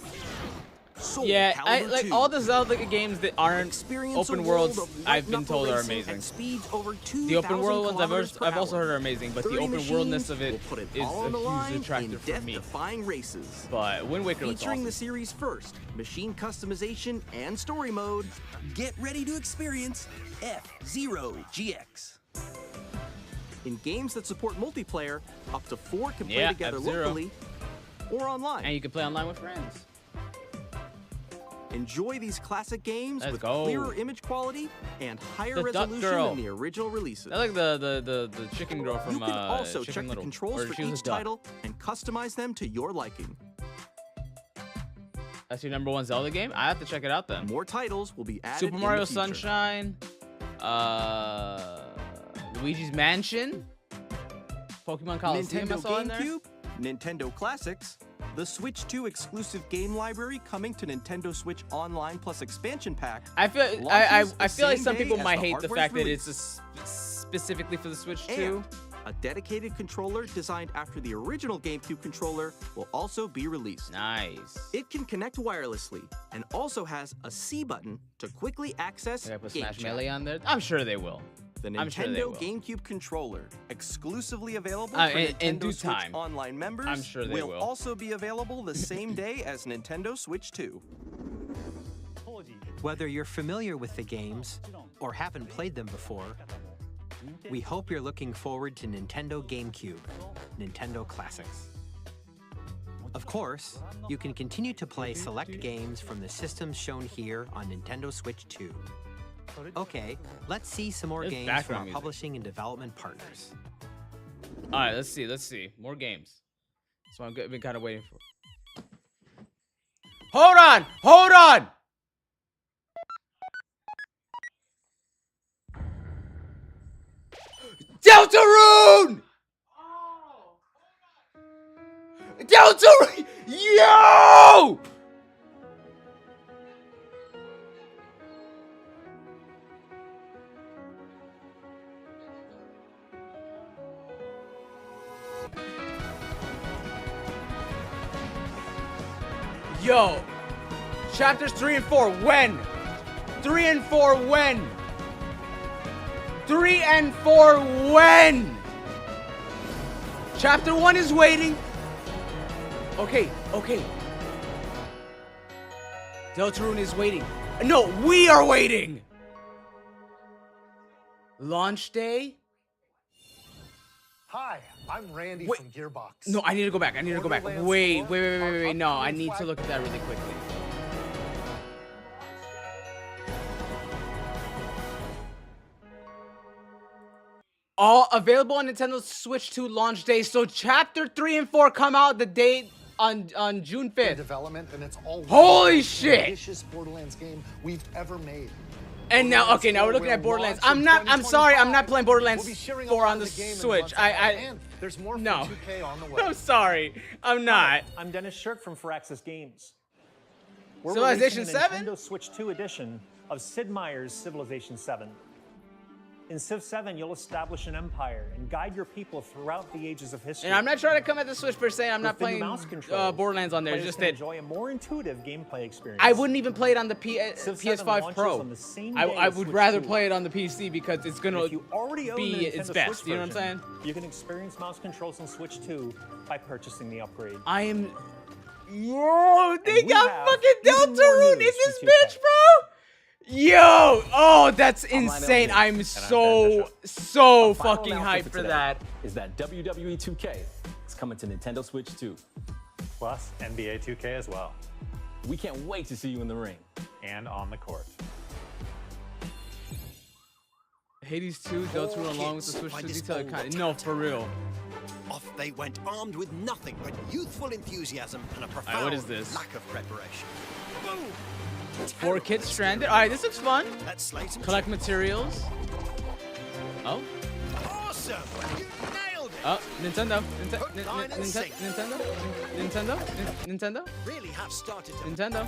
Soul Calibur like 2. all the Zelda games that aren't open worlds, I've been told are racing amazing. at speeds over 2,000 The open world ones kilometers per I've also hour. heard are amazing, but the 30 open worldness of it machines will put is all on the a line huge attractor in for me. death-defying races. But Wind Waker looks Featuring awesome. the series' first machine customization and story mode, get ready to experience F-Zero GX. In games that support multiplayer, up to 4 can play together F-Zero. locally or online. And you can play online with friends. Enjoy these classic games Let's with go. clearer image quality and higher The duck resolution girl. than the original releases. I like the chicken girl from You can also Chicken check the Little. controls Or for she was a each duck. title and customize them to your liking. That's your #1 Zelda game? I have to check it out then. More titles will be added Super in Mario the future. Sunshine, Luigi's Mansion, Pokemon Coliseum I Nintendo saw in there. GameCube, Nintendo Classics, the Switch 2 exclusive game library coming to Nintendo Switch Online Plus Expansion Pack. I feel launches I the feel like same some day people as might the hate the hardware's fact that release. it's specifically for the Switch 2. And a dedicated controller designed after the original GameCube controller will also be released. Nice. It can connect wirelessly and also has a C button to quickly access Did I put Game Smash Chat. Melee on there? I'm sure they will. The I'm sure they Nintendo will. GameCube controller, exclusively available for in Nintendo due Switch time. Online members, I'm sure they will. also be available the same day as Nintendo Switch 2. Whether you're familiar with the games or haven't played them before, we hope you're looking forward to Nintendo GameCube, Nintendo Classics. Of course, you can continue to play select games from the systems shown here on Nintendo Switch 2. Okay, let's see some more There's games from background our music. publishing and development partners. All right, let's see. More games. So I've been kind of waiting for. Hold on! Deltarune! Deltarune! Yo! Yo, chapters 3 and 4, when? 3 and 4, when? 3 and 4, when? Chapter 1 is waiting. Okay. Deltarune is waiting. No, we are waiting. Launch day? Hi, I'm Randy from Gearbox. No, I need to go back. Wait. No, I need to look at that really quickly. All available on Nintendo Switch 2 launch day. So chapter 3 and 4 come out the date on June 5th. Development, and it's all holy shit! The richest Borderlands game we've ever made. And now, okay, now we're looking at Borderlands. I'm sorry, I'm not playing Borderlands 4 on the Switch. There's more no. 2K on the way. I'm sorry, I'm not. I'm Dennis Shirk from Firaxis Games. We're Civilization 7? Nintendo Switch 2 edition of Sid Meier's Civilization 7. In Civ 7, you'll establish an empire and guide your people throughout the ages of history. And I'm not trying to come at the Switch per se. I'm not playing Borderlands on there. Players just can that enjoy a more intuitive gameplay experience. I wouldn't even play it on the PS5 Pro. On the same I day would Switch rather 2. play it on the PC because it's gonna If you already own be the its Nintendo best. Switch You know what I'm version, saying? You can experience mouse controls on Switch 2 by purchasing the upgrade. I am. Yo, they And we got have fucking even more Deltarune in news this for bitch, 2K. bro. Yo, oh, that's insane. I'm so fucking hyped for that. Is that WWE 2K is coming to Nintendo Switch 2. Plus NBA 2K as well. We can't wait to see you in the ring. And on the court. Hades 2, Deltarune along with the Switch 2 detail kind. No, for real. Off they went armed with nothing but youthful enthusiasm and a profound what is this? lack of preparation. Boom! 4 Kids Stranded. All right, this looks fun. Let's slay some Collect materials. Oh. Awesome! You nailed it! Oh, Nintendo. Nintendo. Really have started to Nintendo.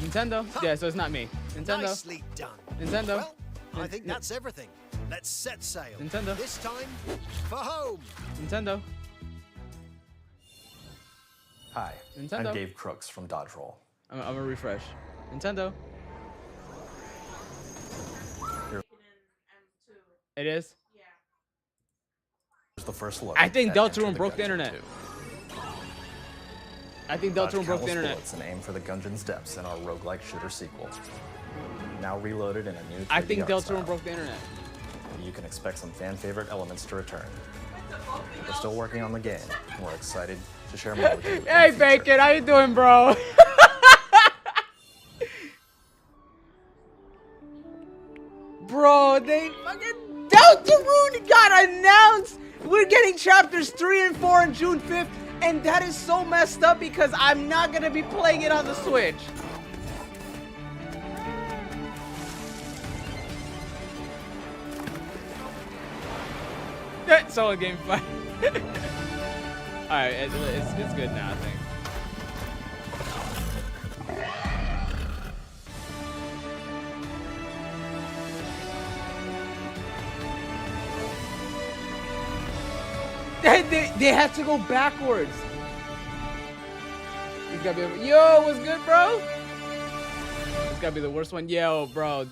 Nintendo. Yeah, so it's not me. Nintendo. Nicely done. Nintendo. Well, I think that's everything. Let's set sail. Nintendo. This time for home. Nintendo. Hi, Nintendo. I'm Gabe Crooks from Dodge Roll. I'm gonna refresh. Nintendo. It is? Here's the first look. I think at Deltarune Enter the broke the Gungeon internet. 2. I think Deltarune broke the internet. Bullets and aim for the Gungeon's depths in our roguelike shooter sequel. Now reloaded in a new 3D I think art Deltarune style. broke the internet. You can expect some fan favorite elements to return. We're still working on the game, and we're excited to share more with you. Hey, Bacon, how you doing, bro? Bro, they fucking Deltarune got announced. We're getting chapters 3 and 4 on June 5th, and that is so messed up because I'm not gonna be playing it on the Switch. Solid game fight. Alright, it's good now, I think. They had to go backwards. It's gotta be, yo, what's good, bro? It's gotta be the worst one. Yo, bro,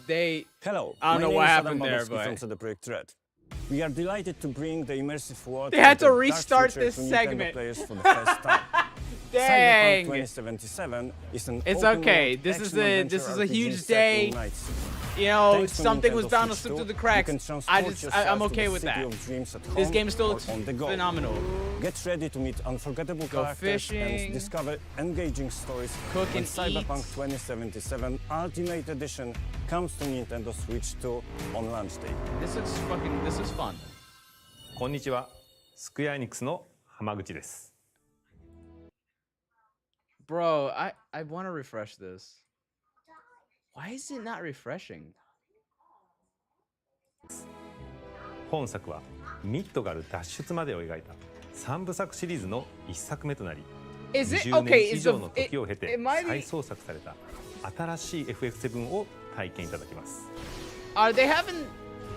Hello. I don't know what happened there, but from CD Projekt Red. We are delighted to bring the immersive world. They had to of the restart Dark Future this to Nintendo segment. Players for the first time. Dang. Cyberpunk 2077 is an It's open okay. world This action is adventure a RPG huge set day. in Night City. You know, Thanks to something was Nintendo bound to Switch slip 2, through the you cracks. can transport yourself I'm to okay the with city that. of dreams at This home game still or looks on the go. phenomenal. Get ready to meet unforgettable Go characters fishing. and discover engaging stories Cook when and Cyberpunk eat. 2077 Ultimate Edition comes to Nintendo Switch 2 on launch day. This is fun. こんにちは。スクエアエニックスの浜口です。 Bro, I want to refresh this. Why is it not refreshing? 本作はミッドガル脱出までを描いた3部作シリーズの1作目となり、 Is it 20 okay? 年以 Is 上の時を経て am I the- 再創作された新しい FF7 を体験いただきます。 Are they having?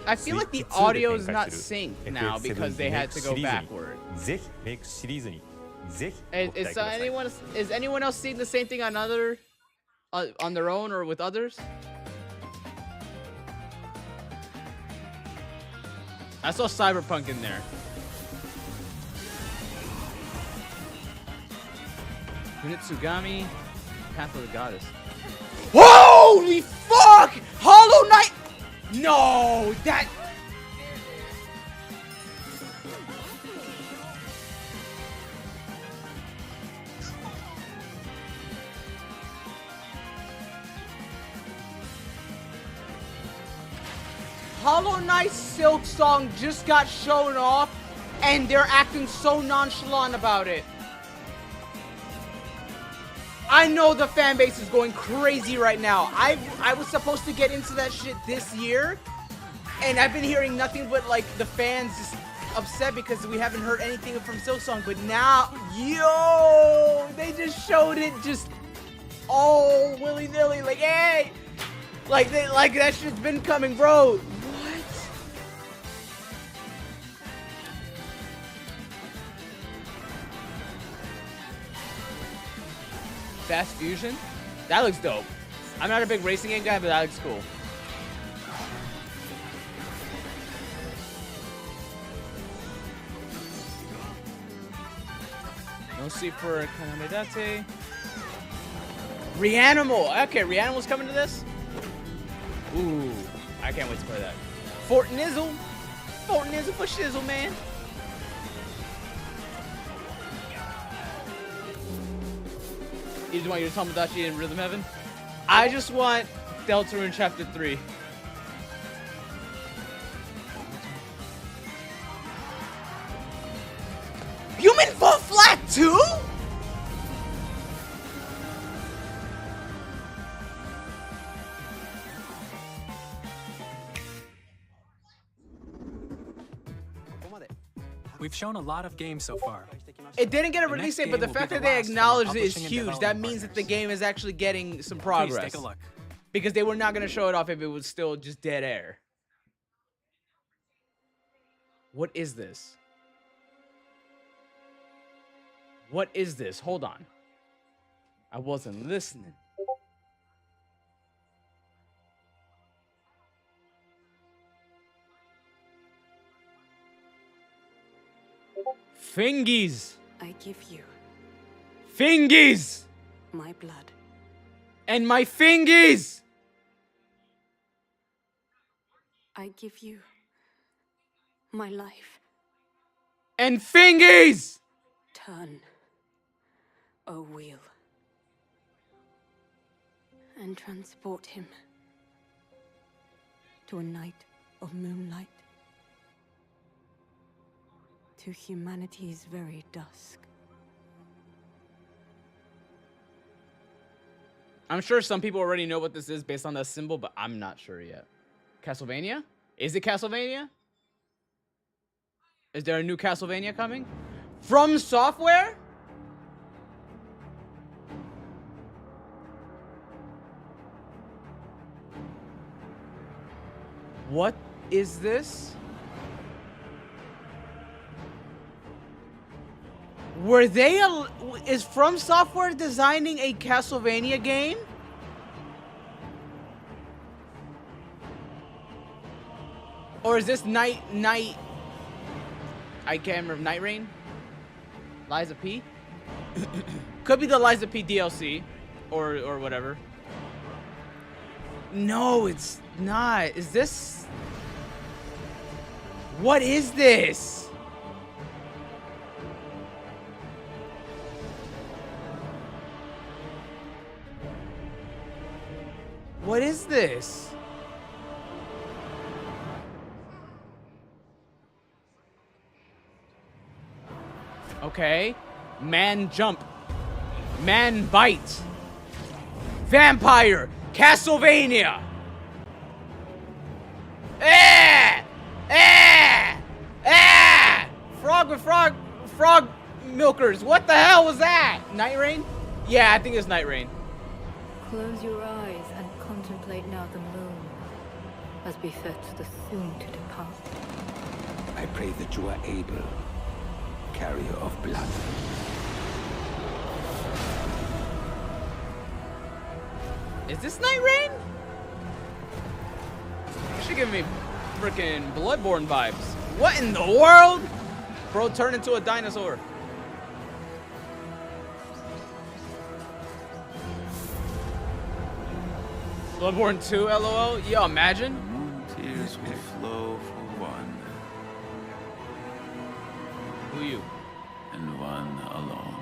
I feel like the Switch 2 で audio 展 is 開 not する synced now because they had to go backward. ぜひメイクシリーズに Is anyone else seeing the same thing on on their own or with others? I saw Cyberpunk in there. Kunitsugami, Path of the Goddess. Holy fuck! Hollow Knight! No, that... Hollow Knight Silk Song just got shown off, and they're acting so nonchalant about it. I know the fan base is going crazy right now. I was supposed to get into that shit this year, and I've been hearing nothing but like the fans just upset because we haven't heard anything from Silk Song. But now, yo, they just showed it just all willy-nilly, like, hey, like that shit's been coming, bro. Fast Fusion? That looks dope. I'm not a big racing game guy, but that looks cool. No seat for Kanamedate. Reanimal! Okay, Reanimal's coming to this? Ooh, I can't wait to play that. Fort Nizzle! Fort Nizzle for shizzle, man! You just want your Tomodachi in Rhythm Heaven? I just want Deltarune Chapter 3. Human Fall Flat 2? We've shown a lot of games so far. It didn't get a release date, but the fact that they acknowledged it is huge. That means that the game is actually getting some progress. Please take a look. Because they were not going to show it off if it was still just dead air. What is this? What is this? Hold on. I wasn't listening. Fingies! I give you Fingies! my blood. And my fingies! I give you my life. And fingies! Turn a wheel and transport him to a night of moonlight, to humanity's very dusk. I'm sure some people already know what this is based on that symbol, but I'm not sure yet. Castlevania? Is it Castlevania? Is there a new Castlevania coming? From Software? What is this? Is From Software designing a Castlevania game? Or is this Night I can't remember, Night Rain? Liza P? Could be the Liza P DLC or whatever. No, it's not. Is this? What is this? What is this? Okay. Man jump. Man bite. Vampire. Castlevania. Frog with frog milkers. What the hell was that? Night Rain? Yeah, I think it's Night Rain. Close your eyes and contemplate now the moon, as befits the soon to depart. I pray that you are able, carrier of blood, Is this Night Rain? She giving me freaking Bloodborne vibes. What in the world? Bro turned into a dinosaur. Bloodborne 2, LOL. Yo, imagine. Tears will flow for one. Who you? And one alone.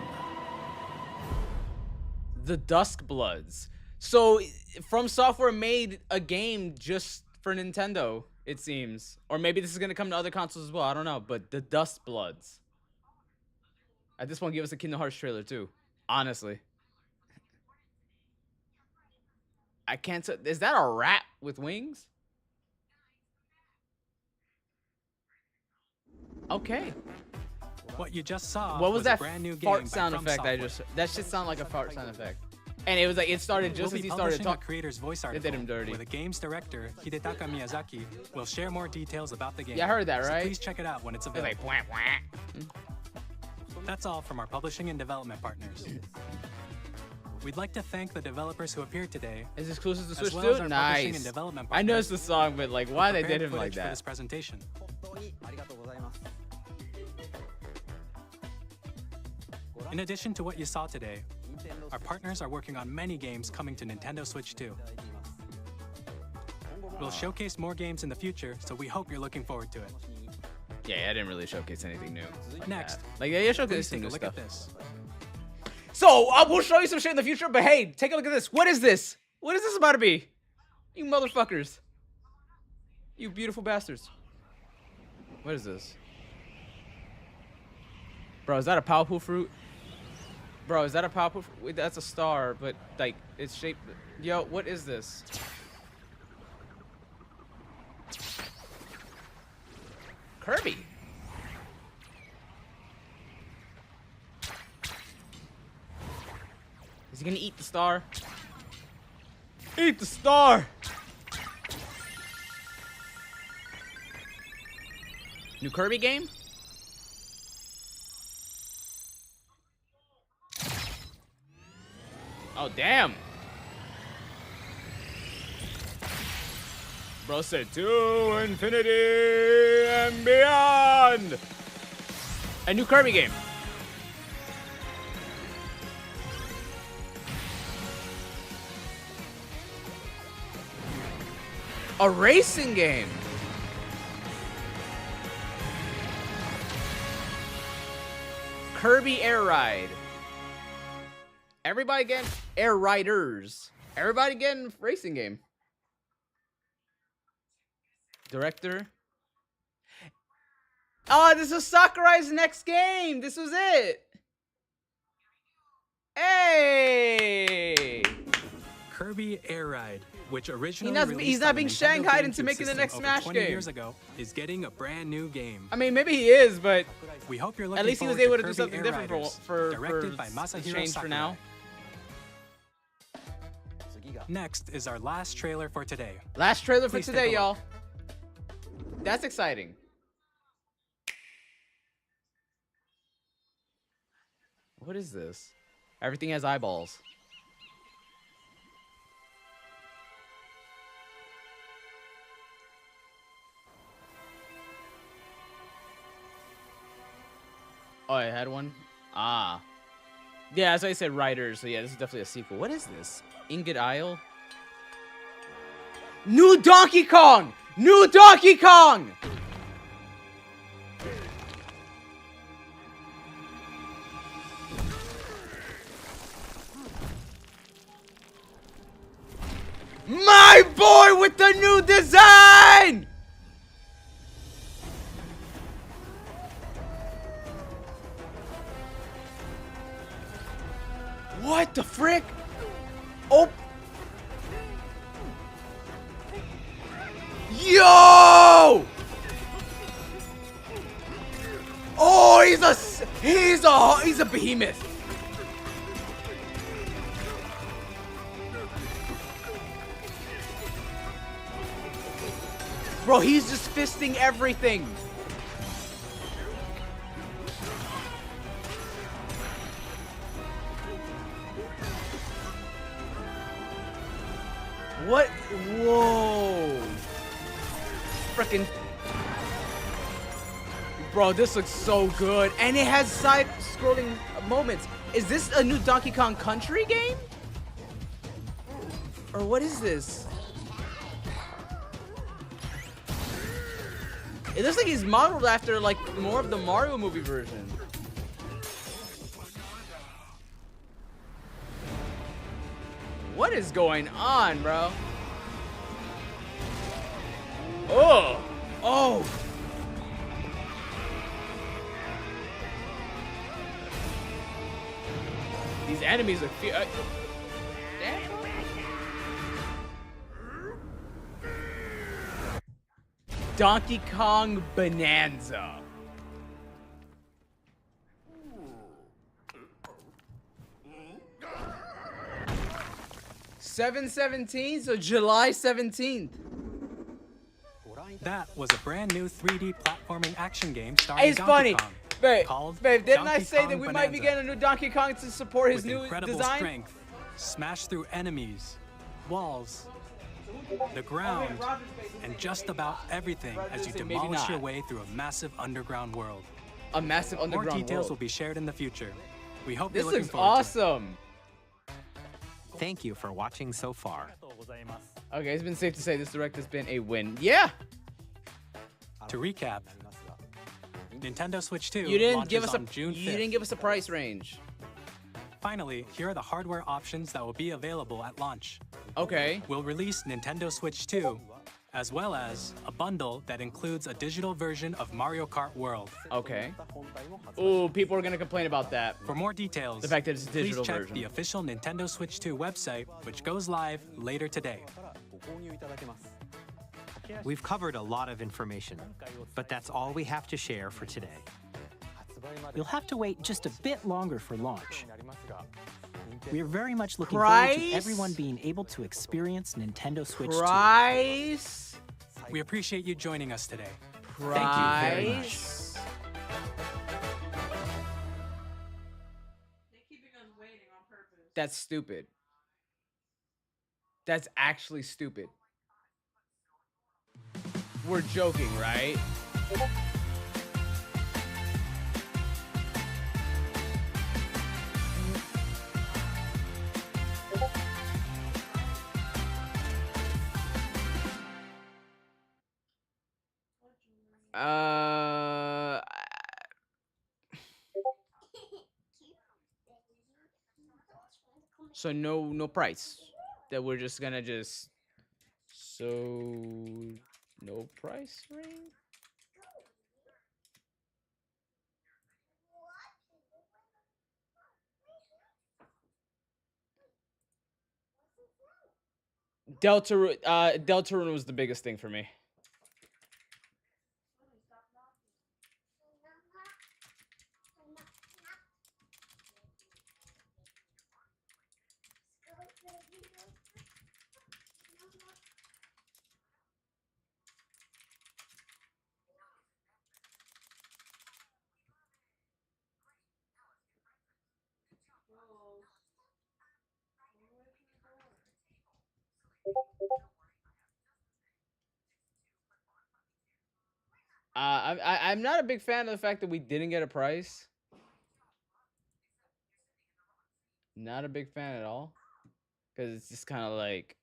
The Duskbloods. So, From Software made a game just for Nintendo, it seems. Or maybe this is going to come to other consoles as well. I don't know. But the Duskbloods. At this point, give us a Kingdom Hearts trailer, too. Honestly. I can't tell. Is that a rat with wings? Okay. What you just saw What was that brand new fart game sound by From effect Software. I just... That shit sounded like a fart sound effect. And it was like, it started just as he started talking. Creator's voice They article did him dirty. where the game's director, Hidetaka Miyazaki, will share more details about the game. Yeah, I heard that, So right? please check it out when it's They're available. like, wah, wah. That's all from our publishing and development partners. We'd like to thank the developers who appeared today. Is this exclusive to as Switch well too? as our publishing and Nice. development I noticed partners the song, but like, why they prepared did him like footage for that? this presentation. In addition to what you saw today, our partners are working on many games coming to Nintendo Switch 2. We'll showcase more games in the future, so we hope you're looking forward to it. Yeah, I didn't really showcase anything new. Next, Like, yeah, showcase please some take a new look stuff. at this. So, we'll show you some shit in the future, but hey, take a look at this. What is this? What is this about to be? You motherfuckers. You beautiful bastards. What is this? Bro, is that a Palpul fruit? Bro, is that a Palpul fruit? Wait, that's a star, but like, it's shaped. Yo, what is this? Kirby. Is he gonna eat the star? Eat the star! New Kirby game? Oh, damn. Bro said to infinity and beyond. A new Kirby game. A racing game. Kirby Air Ride. Everybody getting Air Riders. Everybody getting racing game. Director. Oh, this was Sakurai's next game. This was it. Hey. Kirby Air Ride, which originally He's not being shanghaied into making the next Smash 20 game. years ago, is getting a brand new game. I mean, maybe he is, but we hope you're looking at least he was forward able to do Kirby something Air different Riders, for directed by Masahiro change Sakurai. for now. Next is our last trailer for today. Last trailer for Please take today, a look. y'all. That's exciting. What is this? Everything has eyeballs. Oh, I had one? Ah. Yeah, that's why I said Riders. So yeah, this is definitely a sequel. What is this? Ingot Isle? New Donkey Kong! New Donkey Kong! My boy with the new design! What the frick? Oh. Yo! Oh, he's a behemoth. Bro, he's just fisting everything. Whoa. Freaking. Bro, this looks so good. And it has side-scrolling moments. Is this a new Donkey Kong Country game? Or what is this? It looks like he's modeled after like more of the Mario movie version. What is going on, bro? Oh! Oh! These enemies are damn. Donkey Kong Bonanza. (7/17), so July 17th. That was a brand new 3D platforming action game starring It's Donkey funny. Kong. Babe, didn't I Donkey say Kong that we might be Bonanza. getting a new Donkey Kong to support his With new incredible design? strength, smash through enemies, walls, the ground, and just about everything as you Maybe demolish not. your way through a massive underground world. A massive underground More details world. will be shared in the future. We hope This you're looking looks forward to it. awesome. Thank you for watching so far. Okay, it's been safe to say this direct has been a win. Yeah. To recap, Nintendo Switch 2 You didn't launches give us on June 5th. you didn't give us a price range. Finally, here are the hardware options that will be available at launch. Okay. We'll release Nintendo Switch 2, as well as a bundle that includes a digital version of Mario Kart World. Okay. Ooh, people are gonna complain about that. For more details, The fact that it's a digital please check version. the official Nintendo Switch 2 website, which goes live later today. We've covered a lot of information, but that's all we have to share for today. You'll have to wait just a bit longer for launch. We are very much looking Price? forward to everyone being able to experience Nintendo Switch 2. Price. We appreciate you joining us today. Price. Thank you very much. That's stupid. That's actually stupid. We're joking, right? So no price. That we're just gonna no price ring? Deltarune was the biggest thing for me. I'm not a big fan of the fact that we didn't get a price. Not a big fan at all, because it's just kind of like.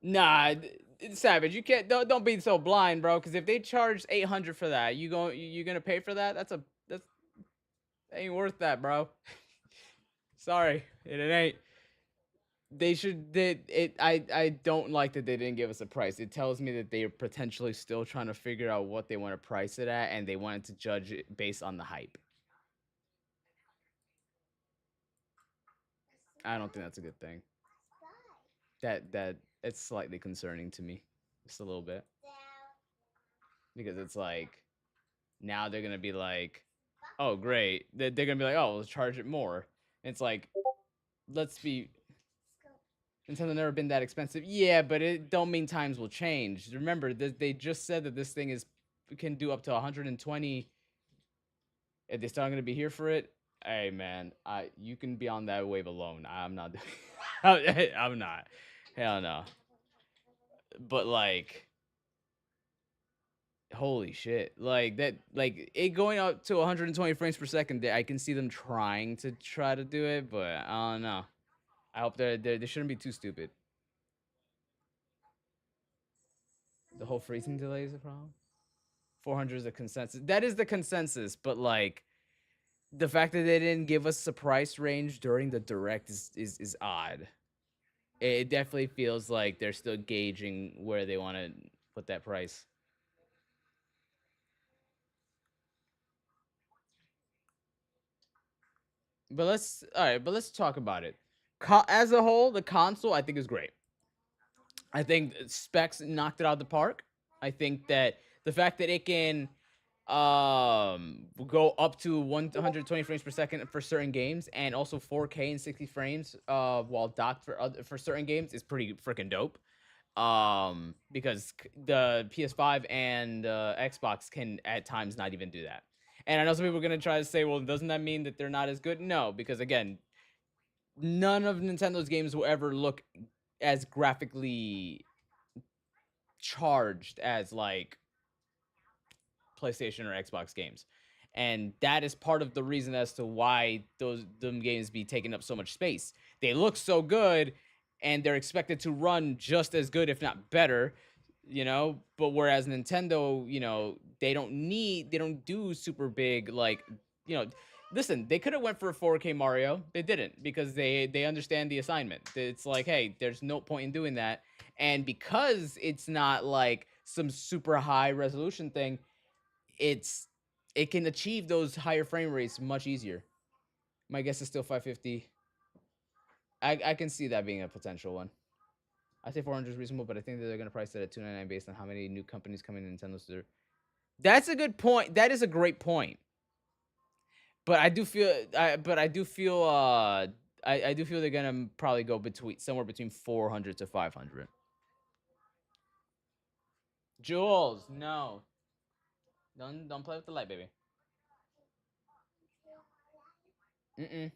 Nah, Savage, you can't. Don't be so blind, bro. Because if they charge 800 for that, you gonna pay for that? That ain't worth that, bro. Sorry, it ain't. They should. I don't like that they didn't give us a price. It tells me that they're potentially still trying to figure out what they want to price it at, and they wanted to judge it based on the hype. I don't think that's a good thing. That it's slightly concerning to me, just a little bit, because it's like now they're gonna be like, oh great, they're gonna be like, oh, let's charge it more. And it's like, let's be. Nintendo never been that expensive. Yeah, but it don't mean times will change. Remember, they just said that this thing is can do up to 120, if they're still not gonna be here for it, hey man, you can be on that wave alone. I'm not. I'm not. Hell no. But like, holy shit, like that, like it going up to 120 frames per second. I can see them trying to do it, but I don't know. I hope they shouldn't be too stupid. The whole freezing delay is a problem. 400 is a consensus. That is the consensus, but like the fact that they didn't give us a price range during the direct is odd. It definitely feels like they're still gauging where they want to put that price. But let's talk about it. As a whole, the console I think is great. I think specs knocked it out of the park. I think that the fact that it can go up to 120 frames per second for certain games, and also 4K and 60 frames while docked for certain games is pretty freaking dope. Because the PS5 and Xbox can at times not even do that. And I know some people are gonna try to say, well, doesn't that mean that they're not as good? No, because again, none of Nintendo's games will ever look as graphically charged as like PlayStation or Xbox games. And that is part of the reason as to why them games be taking up so much space. They look so good and they're expected to run just as good, if not better, you know, but whereas Nintendo, you know, they don't do super big, like, you know, listen, they could have went for a 4K Mario. They didn't, because they understand the assignment. It's like, hey, there's no point in doing that. And because it's not like some super high resolution thing, it can achieve those higher frame rates much easier. My guess is still 550. I can see that being a potential one. I say 400 is reasonable, but I think that they're going to price it at $299 based on how many new companies coming to Nintendo Store. That's a good point. That is a great point. But I do feel I do feel they're going to probably go somewhere between 400 to 500. Jules, no. Don't play with the light, baby. Mm-mm.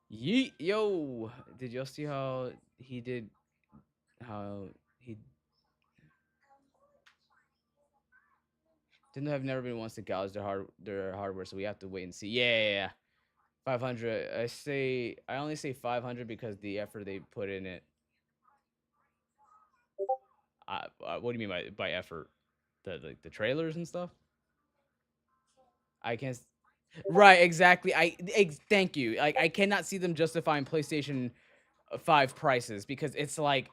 Yeet, yo, did y'all see how he did? How he Nintendo have never been wants to gouge their hardware, so we have to wait and see. Yeah. 500. I only say 500 because the effort they put in it. What do you mean by effort? The trailers and stuff. I can't. Right, exactly. Thank you. Like, I cannot see them justifying PlayStation 5 prices, because it's like,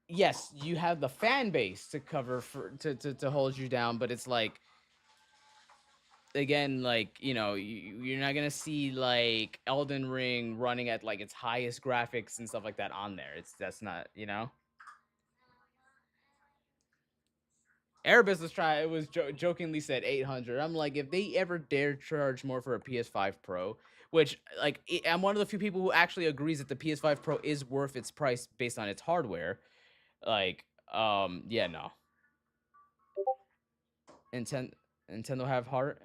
yes, you have the fan base to cover to hold you down, but it's like, again, like, you know, you're not gonna see like Elden Ring running at like its highest graphics and stuff like that on there. That's not, you know. Erebus was jokingly said 800. I'm like, if they ever dare charge more for a PS5 Pro, which, like, I'm one of the few people who actually agrees that the PS5 Pro is worth its price based on its hardware. Like, yeah, no. Nintendo have heart.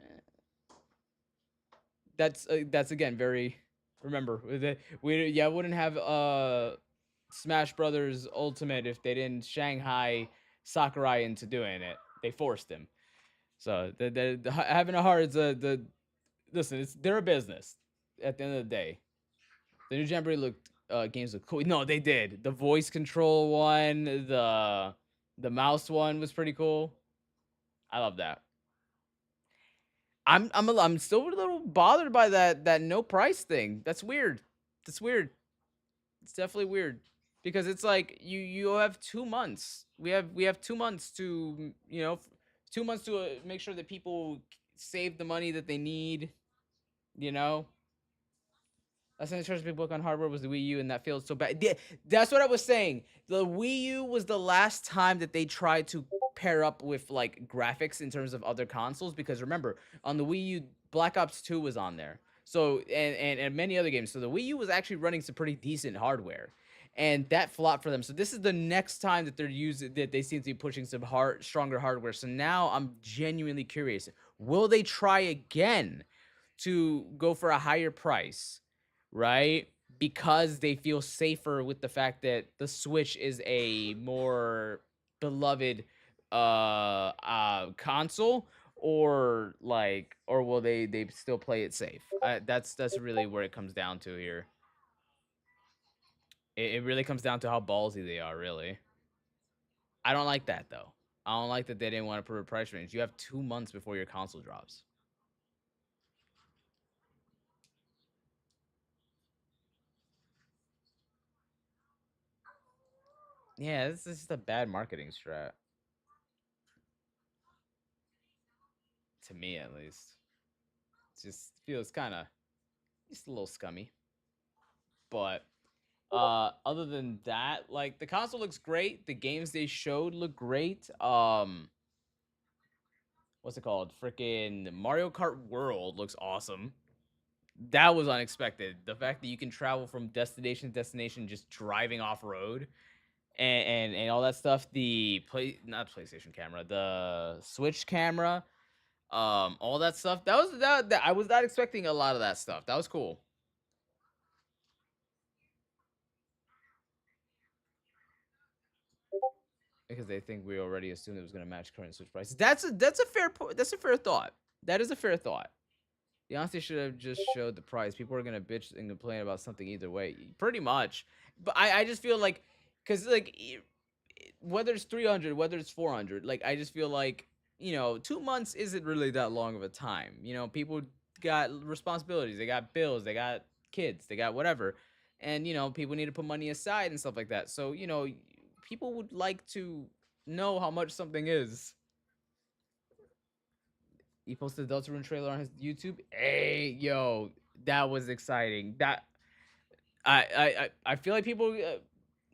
That's again very. Remember, we wouldn't have Smash Brothers Ultimate if they didn't Shanghai Sakurai into doing it. They forced him. So the having a heart is the listen, they're a business. At the end of the day, the new Jamboree games look cool. No, they did. The voice control one, the mouse one was pretty cool. I love that. I'm still a little bothered by that no price thing. That's weird. That's weird. It's definitely weird because it's like you have 2 months. We have 2 months to 2 months to make sure that people save the money that they need. That's an interesting big book on hardware was the Wii U, and that feels so bad. Yeah, that's what I was saying. The Wii U was the last time that they tried to pair up with like graphics in terms of other consoles, because remember, on the Wii U, Black Ops 2 was on there. So and many other games. So the Wii U was actually running some pretty decent hardware. And that flopped for them. So this is the next time that they seem to be pushing some stronger hardware. So now I'm genuinely curious. Will they try again to go for a higher price? Right? Because they feel safer with the fact that the Switch is a more beloved console, or will they still play it safe? That's really where it comes down to here. It really comes down to how ballsy they are, really. I don't like that, though. I don't like that they didn't want to put a price range. You have 2 months before your console drops. Yeah, this is just a bad marketing strat. To me, at least. It just feels kind of just a little scummy. But other than that, like, the console looks great. The games they showed look great. What's it called? Freaking Mario Kart World looks awesome. That was unexpected. The fact that you can travel from destination to destination just driving off-road. And all that stuff, not PlayStation camera, the Switch camera, all that stuff. That I was not expecting a lot of that stuff. That was cool. Because they think we already assumed it was going to match current Switch prices. That's a fair thought. That is a fair thought. They honestly should have just showed the price. People are going to bitch and complain about something either way, pretty much. But I just feel like, because, like, whether it's 300, whether it's 400, like, I just feel like, 2 months isn't really that long of a time. People got responsibilities. They got bills. They got kids. They got whatever. And, people need to put money aside and stuff like that. So, people would like to know how much something is. He posted the Deltarune trailer on his YouTube. Hey, yo, that was exciting. That I feel like people...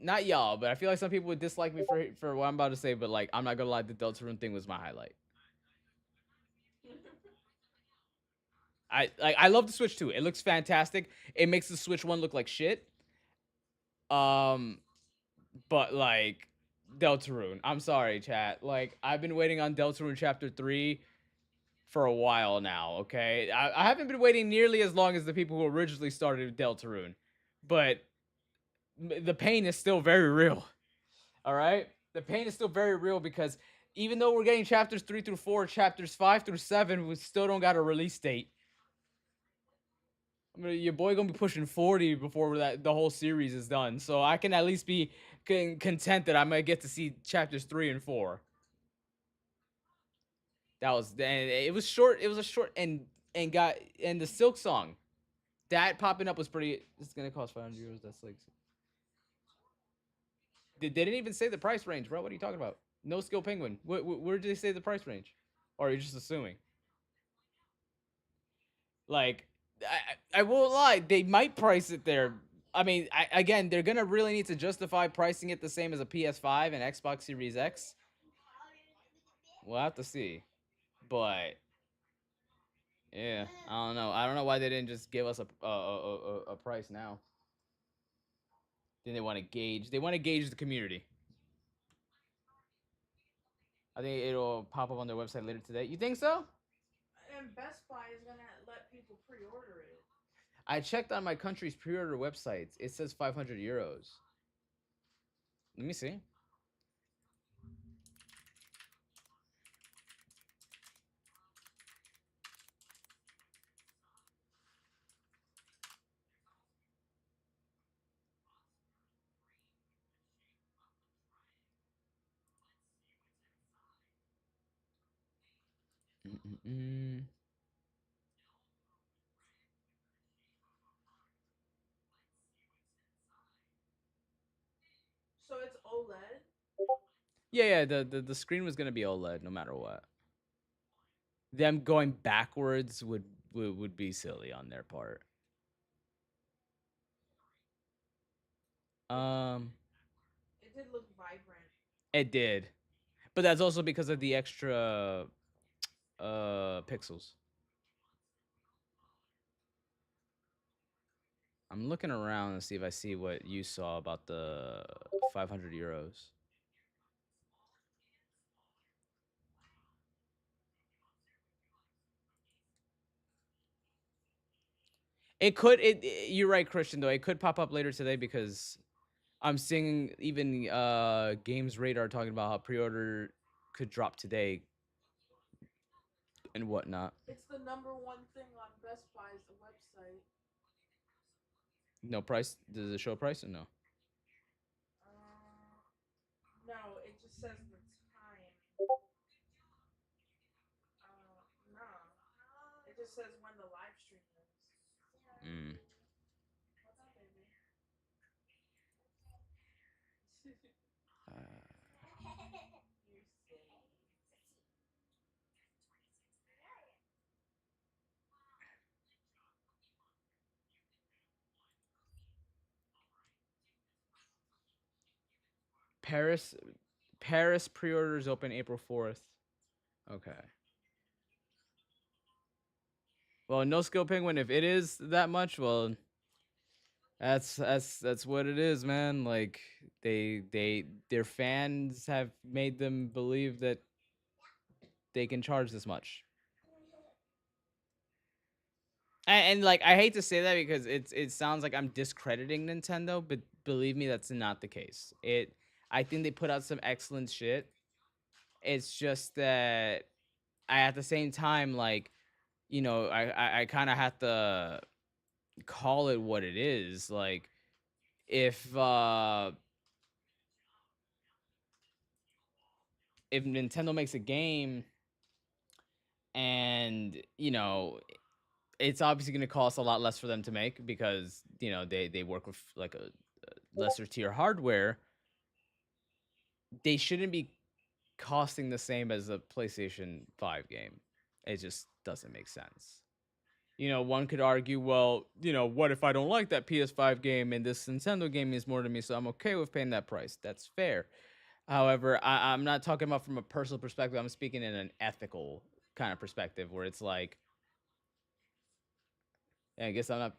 not y'all, but I feel like some people would dislike me for what I'm about to say, but, like, I'm not gonna lie, the Deltarune thing was my highlight. I love the Switch 2. It looks fantastic. It makes the Switch 1 look like shit. But, like, Deltarune. I'm sorry, chat. Like, I've been waiting on Deltarune Chapter 3 for a while now, okay? I haven't been waiting nearly as long as the people who originally started Deltarune. But the pain is still very real. All right? The pain is still very real because even though we're getting chapters 3 through 4, chapters 5 through 7, we still don't got a release date. I mean, your boy gonna be pushing 40 before the whole series is done. So I can at least be content that I might get to see chapters 3 and 4. It was short. It was a short and the Silk Song that popping up was pretty. It's gonna cost 500 euros. That's like. They didn't even say the price range, bro. What are you talking about? No Skill Penguin. Where did they say the price range? Or are you just assuming? Like, I won't lie. They might price it there. I mean, again, they're going to really need to justify pricing it the same as a PS5 and Xbox Series X. We'll have to see. But, yeah, I don't know. I don't know why they didn't just give us a price now. Then they want to gauge. They want to gauge the community. I think it'll pop up on their website later today. You think so? And Best Buy is gonna let people pre-order it. I checked on my country's pre-order websites. It says 500 euros. Let me see. So it's OLED? Yeah, the screen was gonna be OLED no matter what. Them going backwards would be silly on their part. It did look vibrant. It did, but that's also because of the extra pixels. I'm looking around to see if I see what you saw about the 500 euros. It could. You're right, Christian. Though it could pop up later today because I'm seeing even Games Radar talking about how pre-order could drop today and whatnot. It's the #1 thing on Best Buy's website. No price? Does it show a price or no? No, it just says the time. No. It just says when the live stream is. What's up, baby? You're silly. Paris pre-orders open April 4th. Okay. Well, no skill penguin. If it is that much, well, that's what it is, man. Like their fans have made them believe that they can charge this much. And like I hate to say that because it sounds like I'm discrediting Nintendo, but believe me, that's not the case. I think they put out some excellent shit. It's just that at the same time, like, you know, I kind of have to call it what it is. Like, if Nintendo makes a game and, you know, it's obviously going to cost a lot less for them to make because, you know, they work with like a lesser tier hardware. They shouldn't be costing the same as a PlayStation 5 game. It just doesn't make sense. You know, one could argue, well, you know, what if I don't like that PS5 game and this Nintendo game means more to me, so I'm okay with paying that price. That's fair. However, I'm not talking about from a personal perspective. I'm speaking in an ethical kind of perspective where it's like, yeah, I guess I'm not.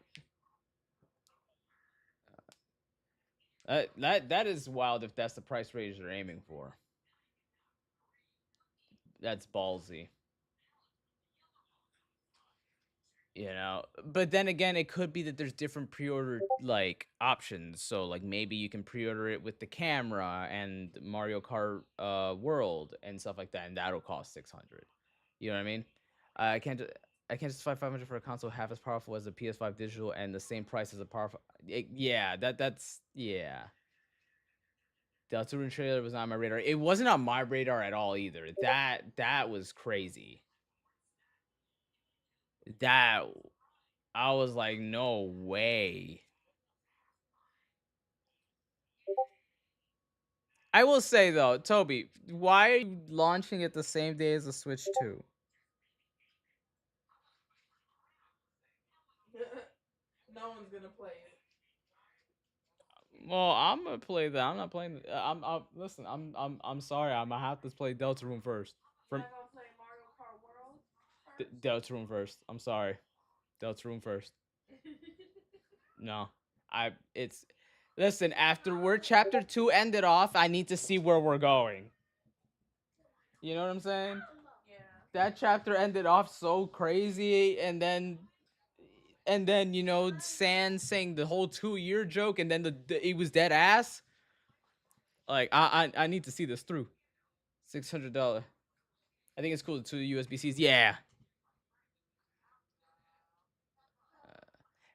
That is wild if that's the price range they're aiming for. That's ballsy. You know, but then again, it could be that there's different pre-order like options. So like maybe you can pre-order it with the camera and Mario Kart World and stuff like that, and that'll cost 600. You know what I mean? I can't justify 500 for a console half as powerful as a PS5 digital and the same price as a powerful. Yeah, that's yeah. The Deltarune trailer was not on my radar. It wasn't on my radar at all either. That was crazy. That I was like, no way. I will say though, Toby, why are you launching it the same day as the Switch 2? No one's gonna play it. Well, I'm gonna play that. I'm not playing. Listen. I'm sorry. I'm gonna have to play Deltarune first. You're not gonna play Mario Kart World first? Deltarune first. I'm sorry. Deltarune first. No, listen. After where Chapter 2 ended off, I need to see where we're going. You know what I'm saying? Yeah. That chapter ended off so crazy, and then you know Sans saying the whole 2-year joke, and then it was dead ass. Like I need to see this through. $600. I think it's cool. 2 USB-Cs. Yeah.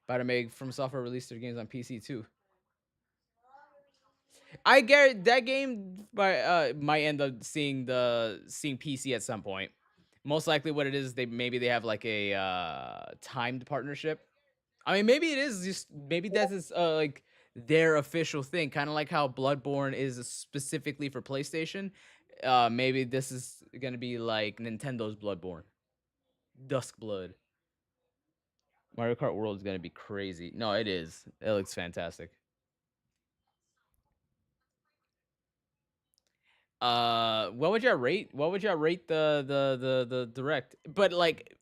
About to make From Software release their games on PC too. I get that game might end up seeing PC at some point. Most likely, what it is, maybe they have like a timed partnership. I mean, maybe it is just maybe that's like their official thing, kind of like how Bloodborne is specifically for PlayStation. Maybe this is gonna be like Nintendo's Bloodborne, Duskblood. Mario Kart World is gonna be crazy. No, it is. It looks fantastic. What would y'all rate? What would y'all rate the direct? But like,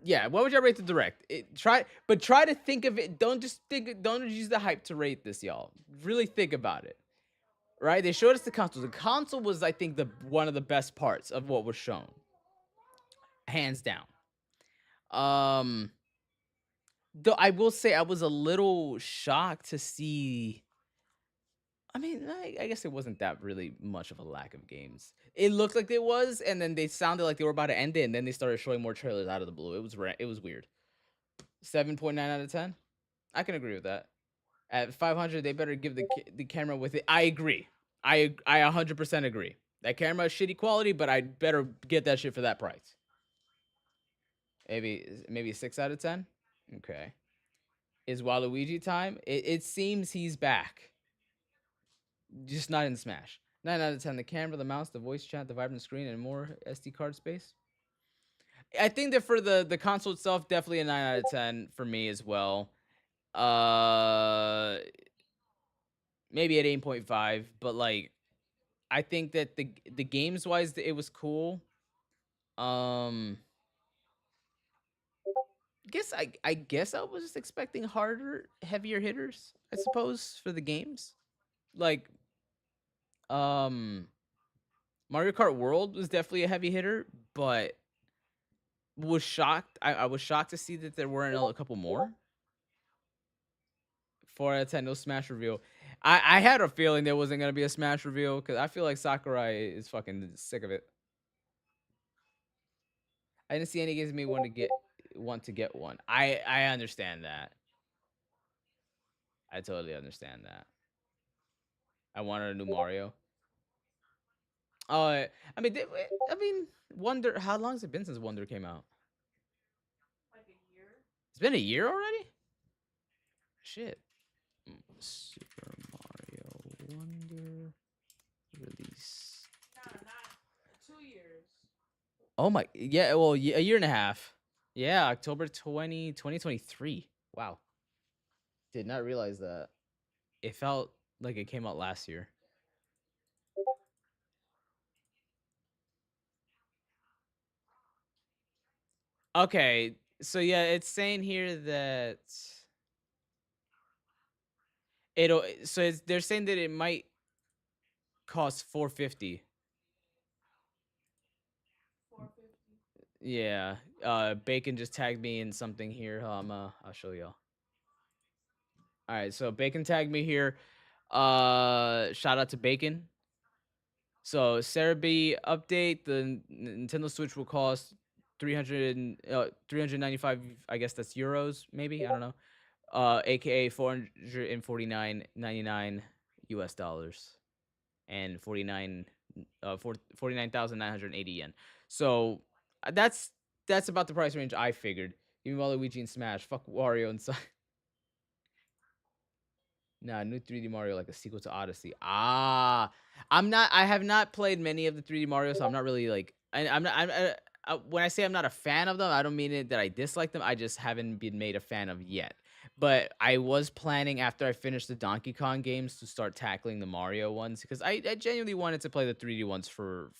yeah, what would y'all rate the direct? Try to think of it. Don't just use the hype to rate this, y'all. Really think about it. Right? They showed us the console. The console was, I think, one of the best parts of what was shown, hands down. Though I will say I was a little shocked to see. I mean, I guess it wasn't that really much of a lack of games. It looked like it was, and then they sounded like they were about to end it, and then they started showing more trailers out of the blue. It was weird. 7.9 out of 10. I can agree with that. At 500, they better give the camera with it. I agree. I 100% agree. That camera is shitty quality, but I better get that shit for that price. Maybe 6 out of 10. Okay. Is Waluigi time? It seems he's back. Just not in Smash. 9 out of 10. The camera, the mouse, the voice chat, the vibrant screen, and more SD card space. I think that for the console itself, definitely a 9 out of 10 for me as well. Maybe at 8.5, but like, I think that the games wise, it was cool. I guess I was just expecting harder, heavier hitters, I suppose, for the games. Like, Mario Kart World was definitely a heavy hitter, but was shocked. I was shocked to see that there weren't a couple more. 4 out of 10, no Smash reveal. I had a feeling there wasn't gonna be a Smash reveal because I feel like Sakurai is fucking sick of it. I didn't see any games me want to get one. I understand that. I totally understand that. I wanted a new Mario. I mean, Wonder. How long has it been since Wonder came out? Like a year. It's been a year already? Shit. Super Mario Wonder release. Not 2 years. Oh my, yeah, well, a year and a half. Yeah, October 2023. Wow. Did not realize that. It felt like it came out last year. Okay, so yeah, it's saying here that they're saying that it might cost $450. Yeah. Bacon just tagged me in something here. I'll show y'all. All right, so Bacon tagged me here. Shout out to Bacon. So Cerebi update, the Nintendo Switch will cost 395, I guess that's euros, maybe, I don't know. AKA $449.99 US dollars and 49,980 yen. So that's about the price range I figured. Even Waluigi and Smash, fuck Wario and Sonic. Nah, new 3D Mario like a sequel to Odyssey. I have not played many of the 3D Mario, so I'm not really like when I say I'm not a fan of them, I don't mean it that I dislike them. I just haven't been made a fan of yet. But I was planning after I finished the Donkey Kong games to start tackling the Mario ones because I genuinely wanted to play the 3D ones for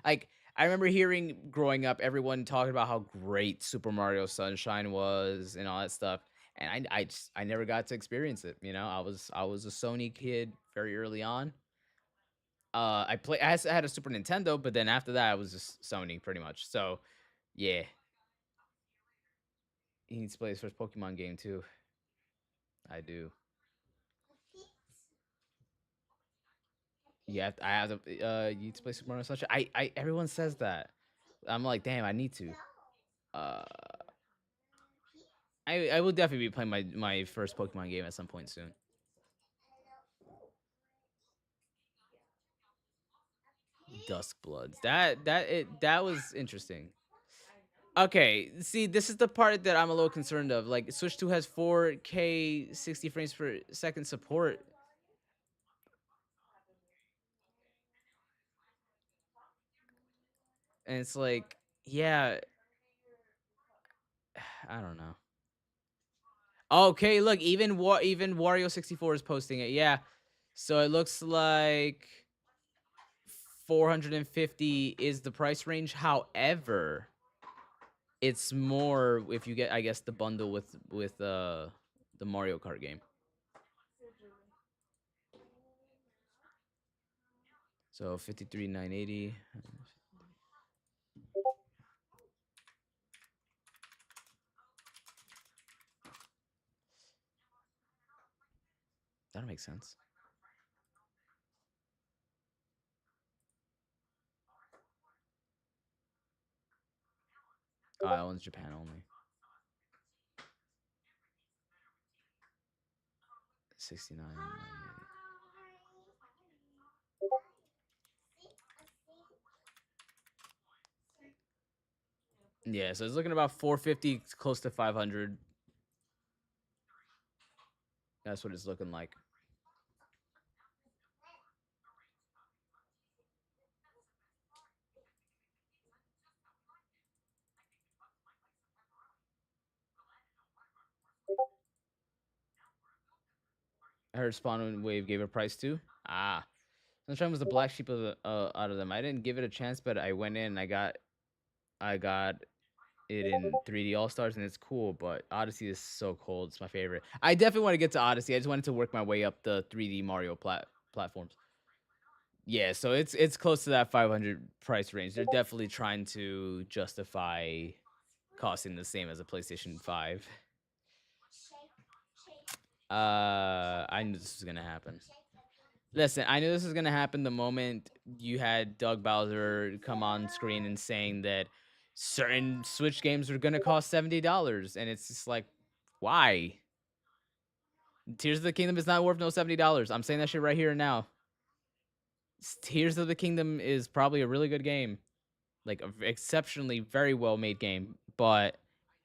like I remember hearing growing up everyone talking about how great Super Mario Sunshine was and all that stuff. And I never got to experience it. You know, I was a Sony kid very early on. I had a Super Nintendo, but then after that I was just Sony pretty much. So yeah. He needs to play his first Pokemon game too. I do. Yeah, I have to you need to play Super Mario Sunshine. Everyone says that. I'm like, damn, I need to. I will definitely be playing my first Pokemon game at some point soon. Duskbloods. That was interesting. Okay, see, this is the part that I'm a little concerned of. Like, Switch 2 has 4K 60 frames per second support. And it's like, yeah, I don't know. Okay, look, even Wario 64 is posting it. Yeah. So it looks like 450 is the price range. However, it's more if you get, I guess, the bundle with the Mario Kart game. So 53,980. That makes sense. Oh, that one's Japan only. 69. Yeah, so it's looking about 450, close to 500. That's what it's looking like. I heard Spawn Wave gave a price too. Ah, Sunshine was the black sheep of the out of them. I didn't give it a chance, but I went in and I got it in 3D All Stars, and it's cool. But Odyssey is so cold. It's my favorite. I definitely want to get to Odyssey. I just wanted to work my way up the 3D Mario platforms. Yeah, so it's close to that 500 price range. They're definitely trying to justify costing the same as a PlayStation 5. I knew this was gonna happen. Listen, I knew this was gonna happen the moment you had Doug Bowser come on screen and saying that certain Switch games are gonna cost $70, and it's just like, why? Tears of the Kingdom is not worth no $70. I'm saying that shit right here and now. Tears of the Kingdom is probably a really good game, like an exceptionally very well made game, but.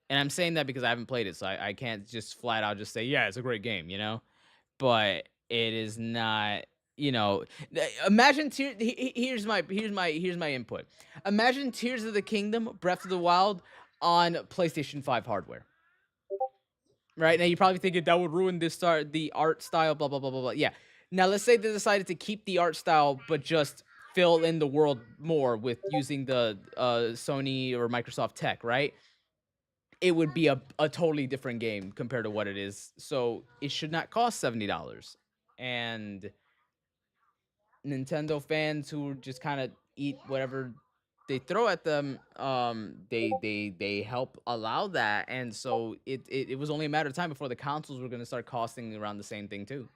And I'm saying that because I haven't played it, so I can't just flat out just say, yeah, it's a great game, you know? But it is not, you know, imagine here's my input. Imagine Tears of the Kingdom, Breath of the Wild on PlayStation 5 hardware. Right? Now you're probably thinking that would ruin the art style, blah blah blah blah blah. Yeah. Now let's say they decided to keep the art style but just fill in the world more with using the Sony or Microsoft tech, right? It would be a totally different game compared to what it is. So it should not cost $70. And Nintendo fans who just kind of eat whatever they throw at them, they help allow that. And so it was only a matter of time before the consoles were going to start costing around the same thing too.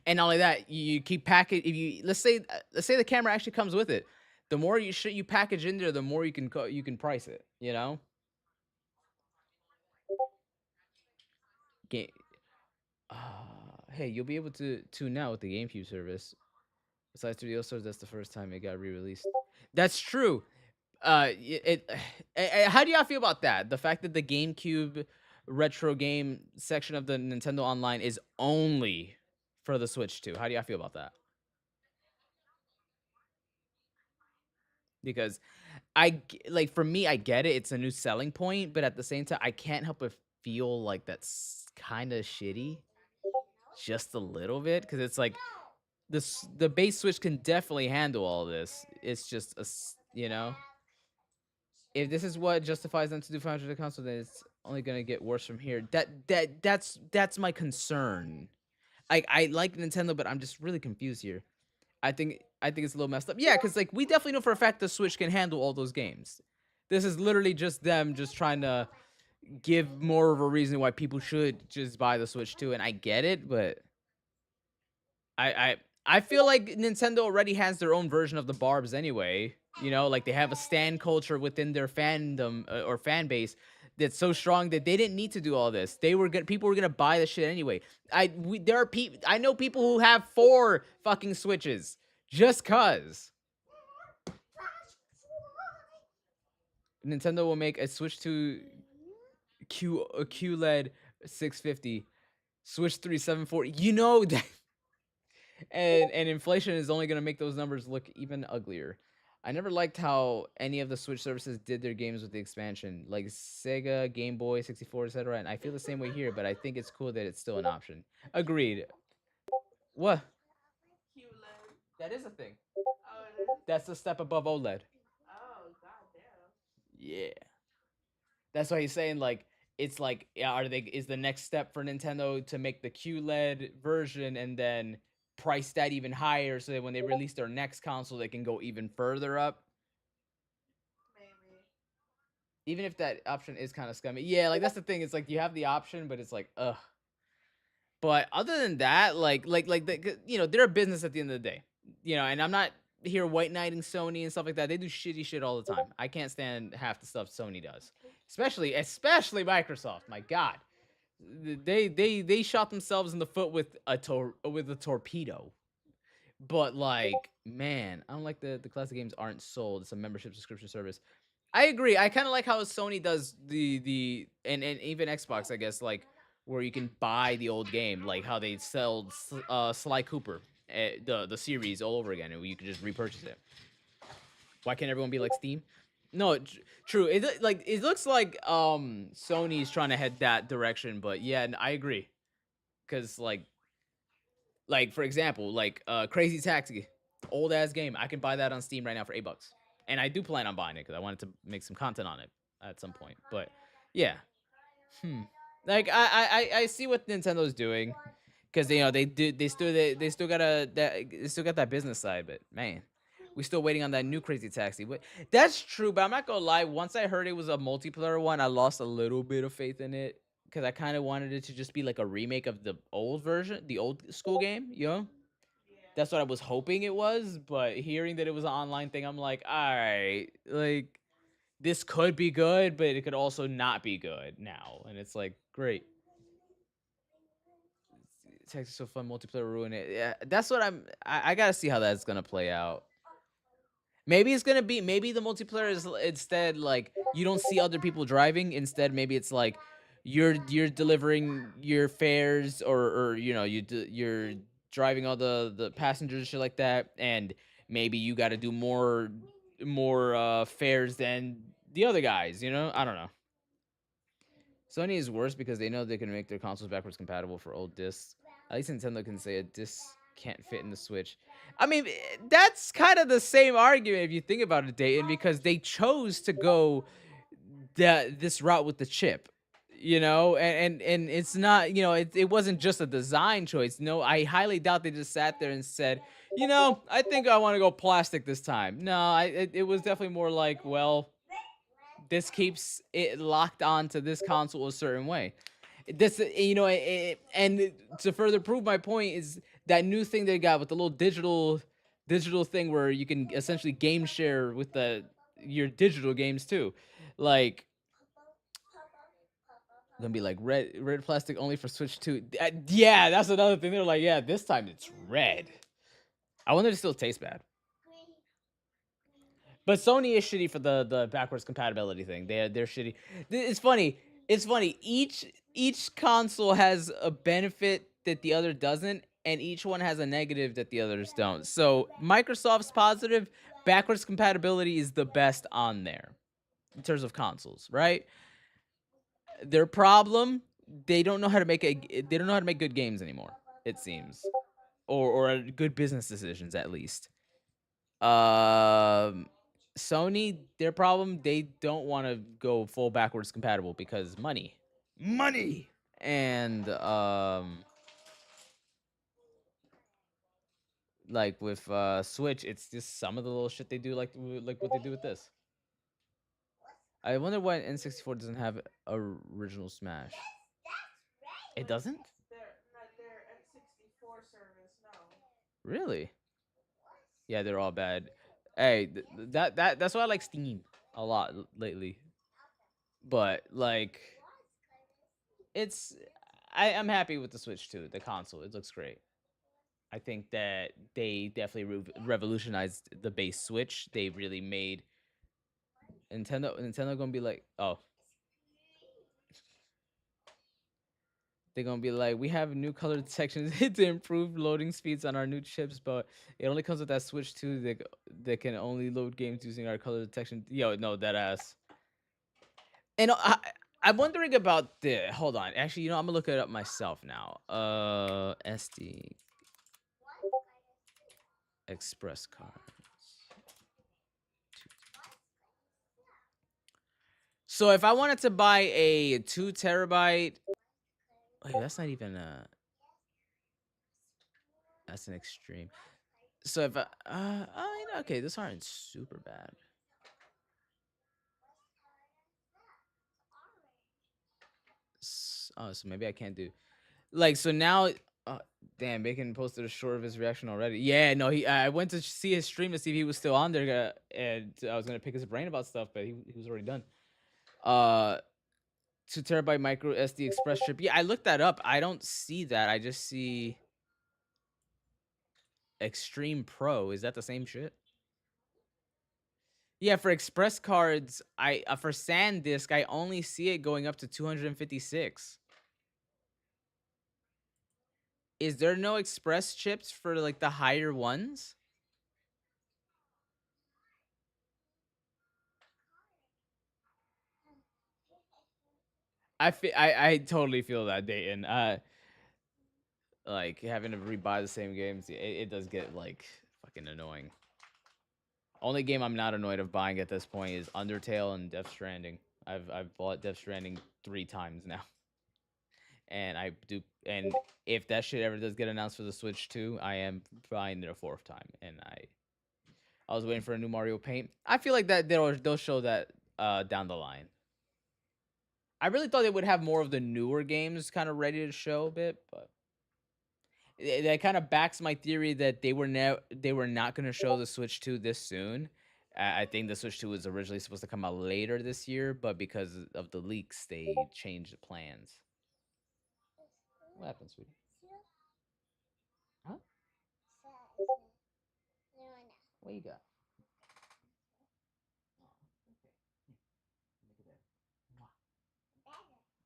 And not only that, you keep package. If you let's say the camera actually comes with it. The more you package in there, the more you can price it, you know? Hey, you'll be able to tune now with the GameCube service. Besides 3D All Stars, that's the first time it got re-released. That's true. How do y'all feel about that? The fact that the GameCube retro game section of the Nintendo Online is only for the Switch 2. How do y'all feel about that? Because for me, I get it. It's a new selling point, but at the same time, I can't help but feel like that's kind of shitty, just a little bit. Because it's like the base Switch can definitely handle all this. It's just you know, if this is what justifies them to do 500 the console, then it's only gonna get worse from here. That's my concern. I like Nintendo, but I'm just really confused here. I think it's a little messed up. Yeah, because like we definitely know for a fact the Switch can handle all those games. This is literally just them just trying to give more of a reason why people should just buy the Switch 2. And I get it, but I feel like Nintendo already has their own version of the Barbs anyway. You know, like they have a stan culture within their fandom or fan base that's so strong that they didn't need to do all this. People were gonna buy the shit anyway. I know people who have 4 fucking Switches just cause. Nintendo will make a Switch 2 QLED 650, Switch 3 740. You know that, and inflation is only gonna make those numbers look even uglier. I never liked how any of the Switch services did their games with the expansion, like Sega, Game Boy, 64, etc. And I feel the same way here, but I think it's cool that it's still an option. Agreed. What? That is a thing. That's a step above OLED. Oh, goddamn. Yeah. That's why he's saying like it's like is the next step for Nintendo to make the QLED version and then price that even higher so that when they release their next console they can go even further up. Maybe. Even if that option is kind of scummy. Yeah, like that's the thing. It's like you have the option, but it's like ugh. But other than that, like they're a business at the end of the day. And I'm not here white knighting Sony and stuff like that. They do shitty shit all the time. I can't stand half the stuff Sony does. Especially Microsoft. My God. They shot themselves in the foot with a torpedo. But like, man, I don't like the classic games aren't sold. It's a membership subscription service. I agree. I kind of like how Sony does the and even Xbox, I guess, like where you can buy the old game, like how they sell Sly Cooper, the series all over again, and you can just repurchase it. Why can't everyone be like Steam? No, true. It looks like Sony's trying to head that direction, but yeah, I agree. Cause like for example, Crazy Taxi, old ass game. I can buy that on Steam right now for $8, and I do plan on buying it because I wanted to make some content on it at some point. But yeah, like I see what Nintendo's doing, because they still got that business side, but man. We're still waiting on that new Crazy Taxi. That's true, but I'm not gonna lie. Once I heard it was a multiplayer one, I lost a little bit of faith in it because I kind of wanted it to just be like a remake of the old version, the old school game. That's what I was hoping it was. But hearing that it was an online thing, I'm like, all right, like this could be good, but it could also not be good now. And it's like, great. Taxi's so fun, multiplayer ruin it. Yeah, that's what I gotta see how that's gonna play out. Maybe it's gonna be, maybe the multiplayer is instead like you don't see other people driving. Instead, maybe it's like you're delivering your fares, or you're driving all the passengers and shit like that, and maybe you got to do more fares than the other guys. I don't know. Sony is worse because they know they can make their consoles backwards compatible for old discs. At least Nintendo can say a disc can't fit in the Switch. I mean, that's kind of the same argument if you think about it, Dayton, because they chose to go this route with the chip, and it's not, it wasn't just a design choice. No, I highly doubt they just sat there and said, I think I want to go plastic this time. No, it was definitely more like, well, this keeps it locked onto this console a certain way. This, and to further prove my point is that new thing they got with the little digital thing where you can essentially game share with your digital games too. Like, gonna be like red plastic only for Switch 2. Yeah, that's another thing. They're like, yeah, this time it's red. I wonder if it still tastes bad. But Sony is shitty for the backwards compatibility thing. They're shitty. It's funny. Each console has a benefit that the other doesn't, and each one has a negative that the others don't. So Microsoft's positive, backwards compatibility is the best on there in terms of consoles, right? Their problem, they don't know how to make good games anymore, it seems, or good business decisions at least. Sony, their problem, they don't want to go full backwards compatible because money, and like with Switch, it's just some of the little shit they do, like what they do with this. I wonder why N64 doesn't have original Smash. It doesn't? Their N64 service, no. Really? Yeah, they're all bad. Hey, that's why I like Steam a lot lately. But like, I'm happy with the Switch 2, the console. It looks great. I think that they definitely revolutionized the base Switch. They really made Nintendo gonna be like, oh. They're gonna be like, we have new color detection to improve loading speeds on our new chips, but it only comes with that Switch 2 that can only load games using our color detection. Yo, no, that ass. And I'm wondering about the. Hold on, actually, I'm gonna look it up myself now. SD Express cards. So if I wanted to buy a 2 terabyte. Wait, that's not even that's an extreme. So if okay, this aren't super bad. So maybe I can't do like so now. Damn, Bacon posted a short of his reaction already. Yeah, no, I went to see his stream to see if he was still on there, and I was gonna pick his brain about stuff, but he was already done. 2 terabyte micro SD express chip. Yeah, I looked that up. I don't see that. I just see Extreme Pro. Is that the same shit? Yeah, for express cards, for SanDisk, I only see it going up to 256. Is there no express chips for like the higher ones? I totally feel that, Dayton. Like having to rebuy the same games, it does get like fucking annoying. Only game I'm not annoyed of buying at this point is Undertale and Death Stranding. I've bought Death Stranding 3 times now. And and if that shit ever does get announced for the Switch 2, I am buying it a 4th time. And I was waiting for a new Mario Paint. I feel like that they'll show that down the line. I really thought they would have more of the newer games kind of ready to show a bit, but that kind of backs my theory that they were not going to show the Switch 2 this soon. I think the Switch 2 was originally supposed to come out later this year, but because of the leaks, they changed the plans. What happened, sweetie? Huh? What you got?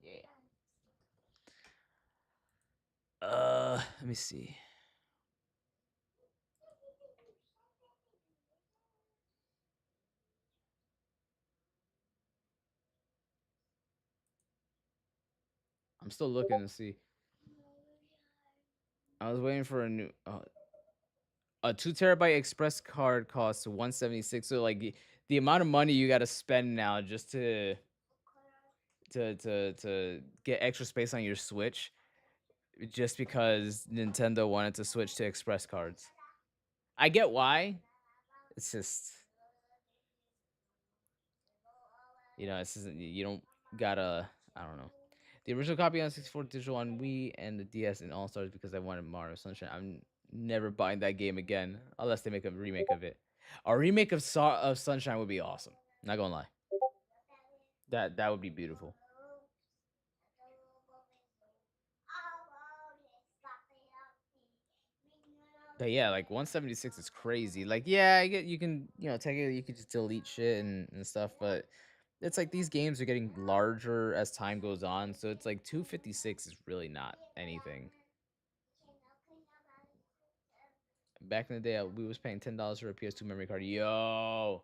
Yeah. Let me see. I'm still looking to see. I was waiting for a new a 2 terabyte express card costs $176. So like the amount of money you got to spend now just to get extra space on your Switch, just because Nintendo wanted to switch to express cards. I get why. It's just, it's just, you don't gotta, I don't know. The original copy on 64 digital on Wii and the DS and All Stars because I wanted Mario Sunshine. I'm never buying that game again unless they make a remake of it. A remake of Sunshine would be awesome. Not gonna lie. That would be beautiful. But yeah, like 176 is crazy. Like, yeah, I get you can, technically you could just delete shit and stuff, but it's like these games are getting larger as time goes on, so it's like 256 is really not anything. Back in the day, we was paying $10 for a PS2 memory card. Yo,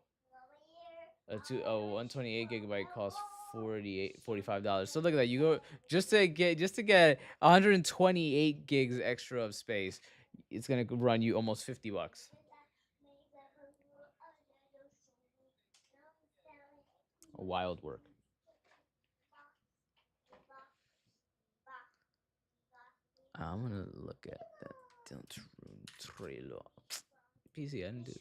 a 128 gigabyte costs $45. So look at that. You go just to get 128 gigs extra of space. It's gonna run you almost $50. A wild work. I'm gonna look at that Deltarune trailer. PC, I didn't do that.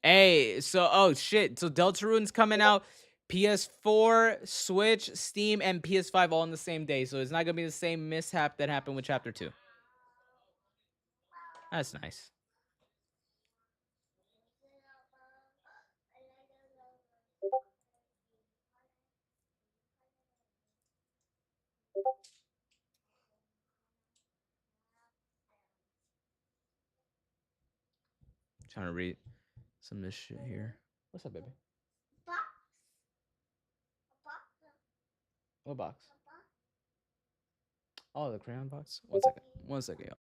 Hey, so oh shit, so Deltarune's coming out PS4, Switch, Steam, and PS5 all on the same day. So it's not gonna be the same mishap that happened with Chapter 2. That's nice. Trying to read some of this shit here. What's up, baby? What box? Oh, the crayon box. 1 second. 1 second, y'all.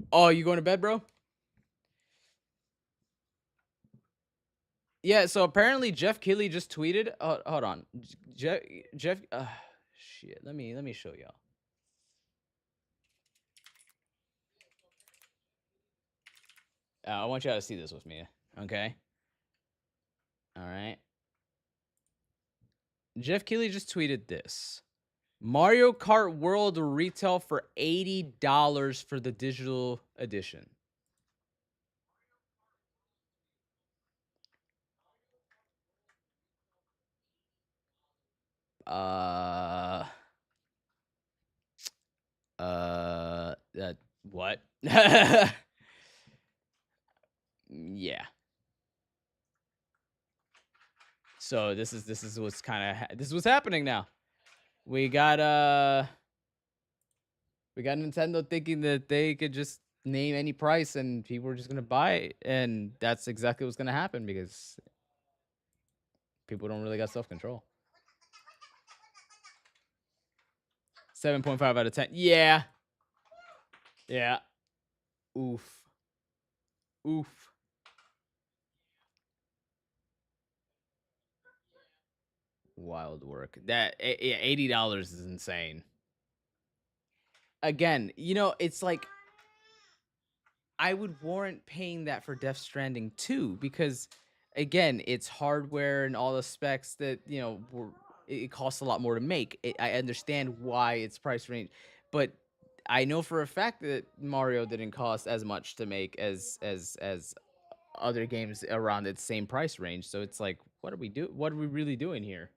Oh, you going to bed, bro? Yeah, so apparently Jeff Keighley just tweeted. Hold on, Jeff. Shit. Let me show y'all. I want y'all to see this with me. Okay. All right. Jeff Keighley just tweeted this. Mario Kart World retail for $80 for the digital edition. What? Yeah. So this is what's this is what's happening now. We got Nintendo thinking that they could just name any price and people are just gonna buy it, and that's exactly what's gonna happen because people don't really got self-control. 7.5 out of 10. Yeah. Yeah. Oof. Oof. Wild work. That $80 is insane. Again, you know, it's like I would warrant paying that for Death Stranding 2 because again, it's hardware and all the specs that, you know, it costs a lot more to make. I understand why it's price range, but I know for a fact that Mario didn't cost as much to make as other games around its same price range. So it's like, what are we really doing here?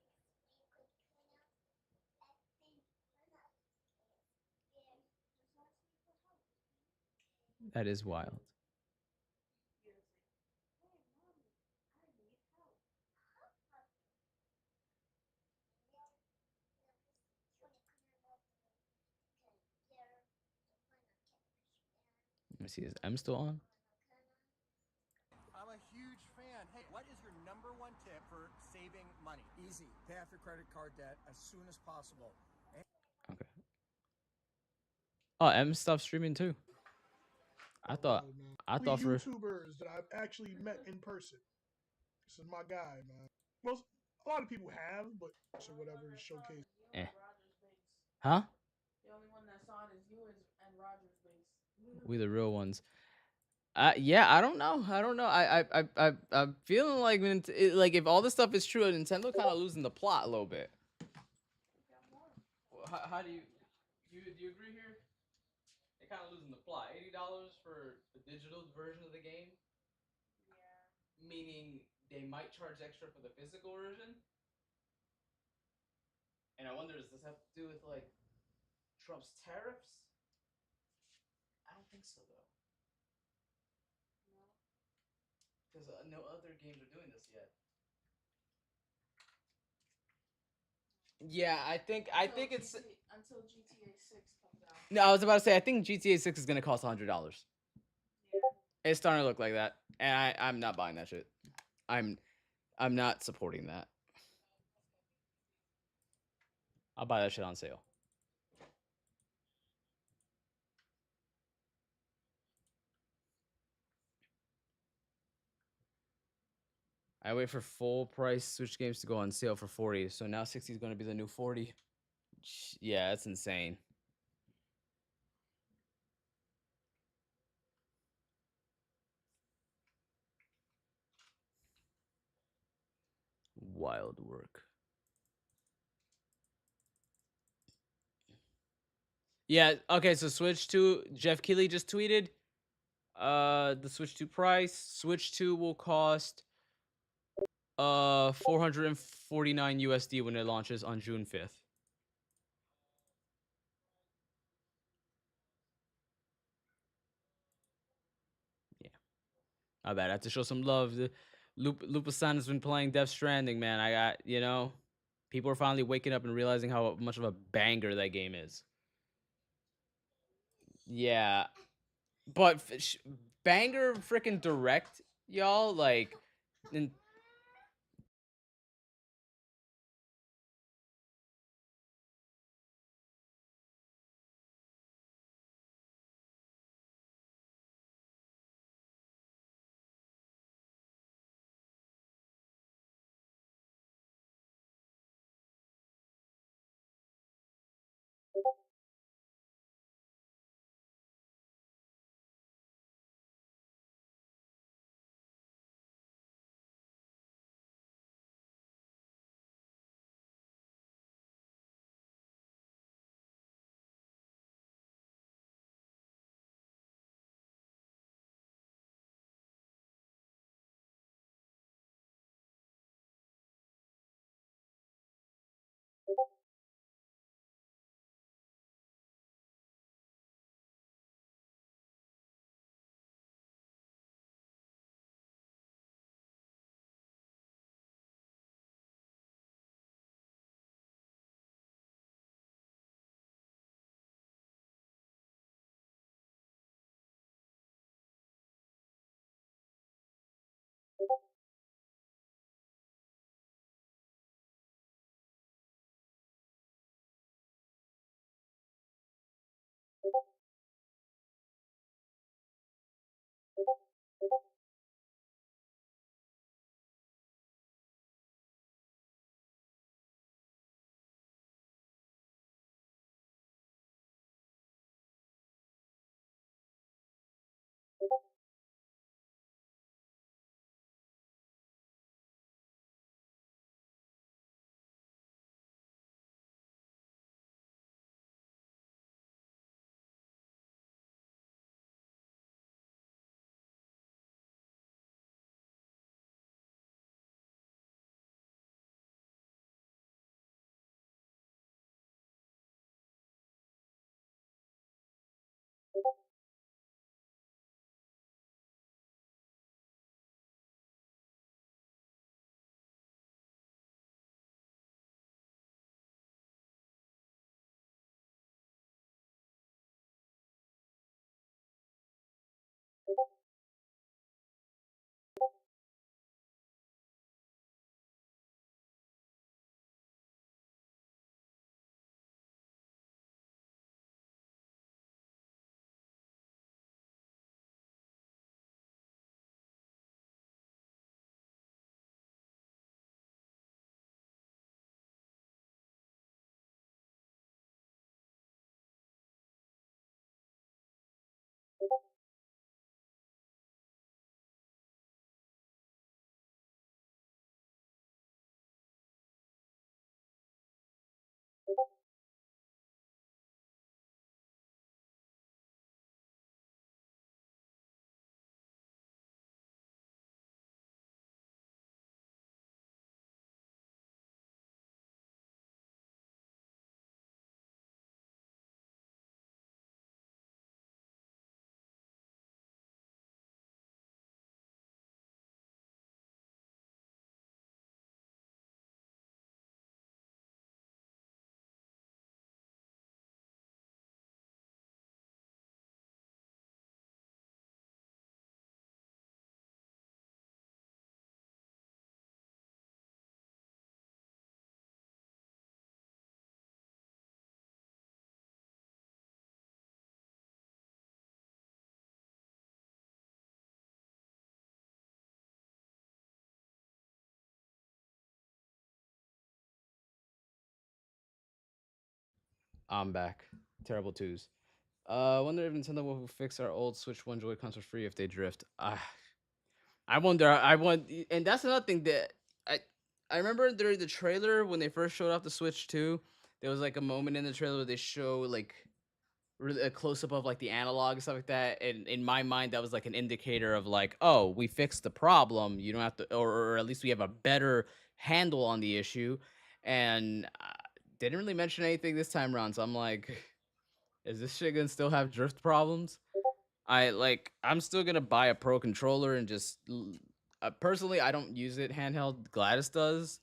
That is wild. Let me see, is M still on? I'm a huge fan. Hey, what is your #1 tip for saving money? Easy. Pay off your credit card debt as soon as possible. Okay. Oh, M stopped streaming too. I thought for YouTubers that I've actually met in person. This is my guy, man. A lot of people have, but so whatever to showcase. Huh? The only one that's on is you and Roger's base. We the real ones. Yeah, I don't know. I'm feeling like like if all this stuff is true, Nintendo kind of losing the plot a little bit. How do you agree here? They're kind of losing the plot. $80 for the digital version of the game. Yeah. Meaning they might charge extra for the physical version. And I wonder, does this have to do with like Trump's tariffs? I don't think so though. Because no other games are doing this yet. Yeah, I think it's until GTA 6 comes out. No, I was about to say I think GTA 6 is gonna cost $100. Yeah. It's starting to look like that, and I'm not buying that shit. I'm not supporting that. I'll buy that shit on sale. I wait for full price Switch games to go on sale for 40. So now 60 is going to be the new 40. Yeah, that's insane. Wild work. Yeah, okay, so Switch 2, Jeff Keighley just tweeted the Switch 2 price. Switch 2 will cost 449 USD when it launches on June 5th. Yeah. I bet I have to show some love. Lupa-san has been playing Death Stranding, man. I got, you know, people are finally waking up and realizing how much of a banger that game is. Yeah. But banger freaking direct, y'all, like I'm back. Terrible twos. I wonder if Nintendo will fix our old Switch 1 Joy-Cons for free if they drift. I wonder. And that's another thing that I remember during the trailer when they first showed off the Switch 2, there was like a moment in the trailer where they show like really a close up of like the analog and stuff like that. And in my mind, that was like an indicator of like, oh, we fixed the problem. You don't have to, or at least we have a better handle on the issue. And didn't really mention anything this time around. So I'm like, is this shit gonna still have drift problems? I'm still gonna buy a pro controller and just personally, I don't use it handheld. Gladys does.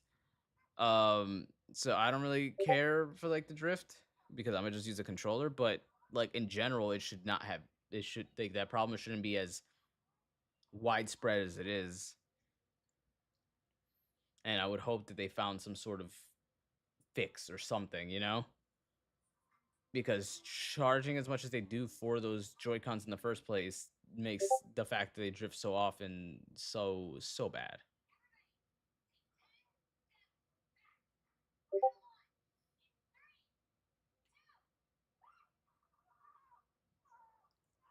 So I don't really care for like the drift because I'm gonna just use a controller. But like in general, it should not have. It should like that problem shouldn't be as widespread as it is. And I would hope that they found some sort of fix or something, you know? Because charging as much as they do for those Joy-Cons in the first place makes the fact that they drift so often so bad.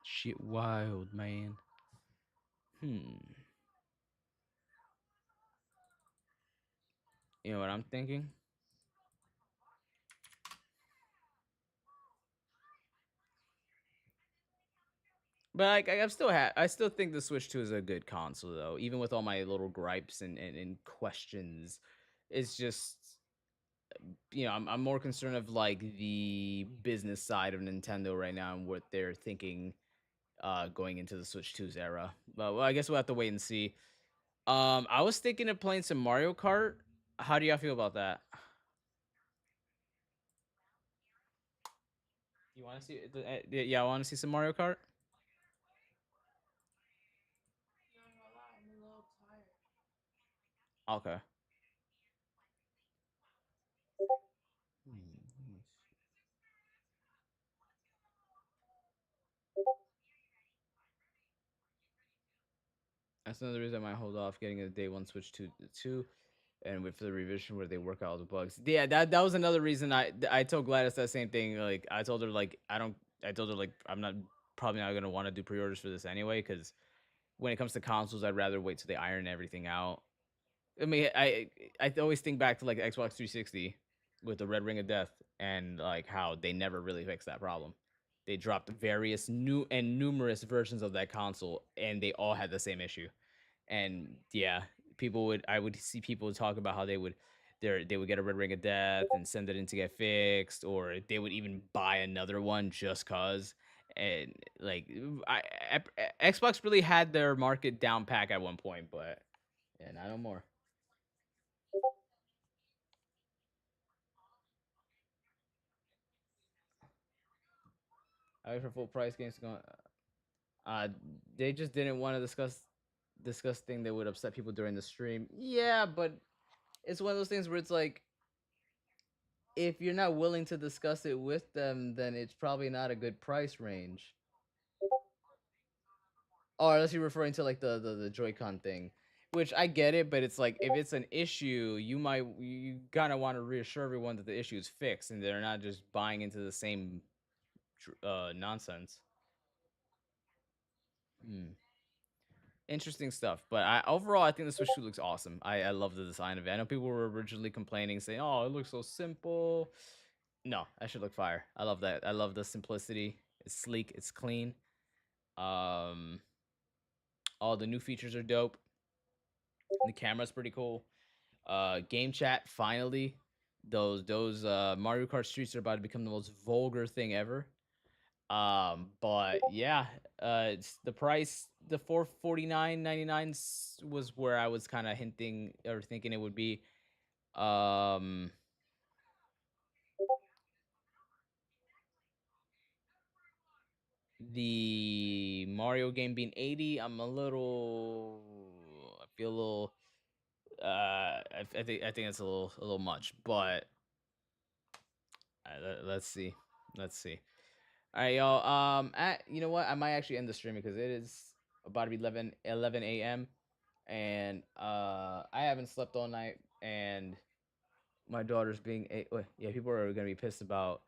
Shit wild, man. You know what I'm thinking? But I still think the Switch 2 is a good console though, even with all my little gripes and questions. It's just, you know, I'm more concerned of like the business side of Nintendo right now and what they're thinking going into the Switch 2's era. But well, I guess we'll have to wait and see. I was thinking of playing some Mario Kart. How do y'all feel about that? You want to see? Yeah, I want to see some Mario Kart. Okay. That's another reason I might hold off getting a day one Switch 2 and wait for the revision where they work out all the bugs. Yeah, that was another reason I told Gladys that same thing. Like I told her like I'm probably not gonna want to do pre-orders for this anyway, because when it comes to consoles, I'd rather wait till they iron everything out. I mean, I always think back to like Xbox 360 with the Red Ring of Death and like how they never really fixed that problem. They dropped various new and numerous versions of that console, and they all had the same issue. And yeah, I would see people talk about how they would get a Red Ring of Death and send it in to get fixed, or they would even buy another one just cause. And like, Xbox really had their market down pack at one point, but yeah, not no more. I wait for full price games to go. They just didn't want to discuss thing that would upset people during the stream. Yeah, but it's one of those things where it's like, if you're not willing to discuss it with them, then it's probably not a good price range. Or unless you're referring to like the Joy-Con thing, which I get it, but it's like if it's an issue, you gotta want to reassure everyone that the issue is fixed and they're not just buying into the same nonsense. Interesting stuff, but overall I think the Switch 2 looks awesome. I love the design of it. I know people were originally complaining, saying, "Oh, it looks so simple." No, that should look fire. I love that. I love the simplicity. It's sleek. It's clean. All the new features are dope. The camera's pretty cool. Game chat finally. Those Mario Kart Streets are about to become the most vulgar thing ever. But yeah, it's the price, the $449.99 was where I was kind of hinting or thinking it would be. The Mario game being 80, I feel a little I think it's a little much, but let's see. All right, y'all. You know what? I might actually end the stream because it is about to be 11 a.m. and I haven't slept all night, and my daughter's being yeah, people are gonna be pissed about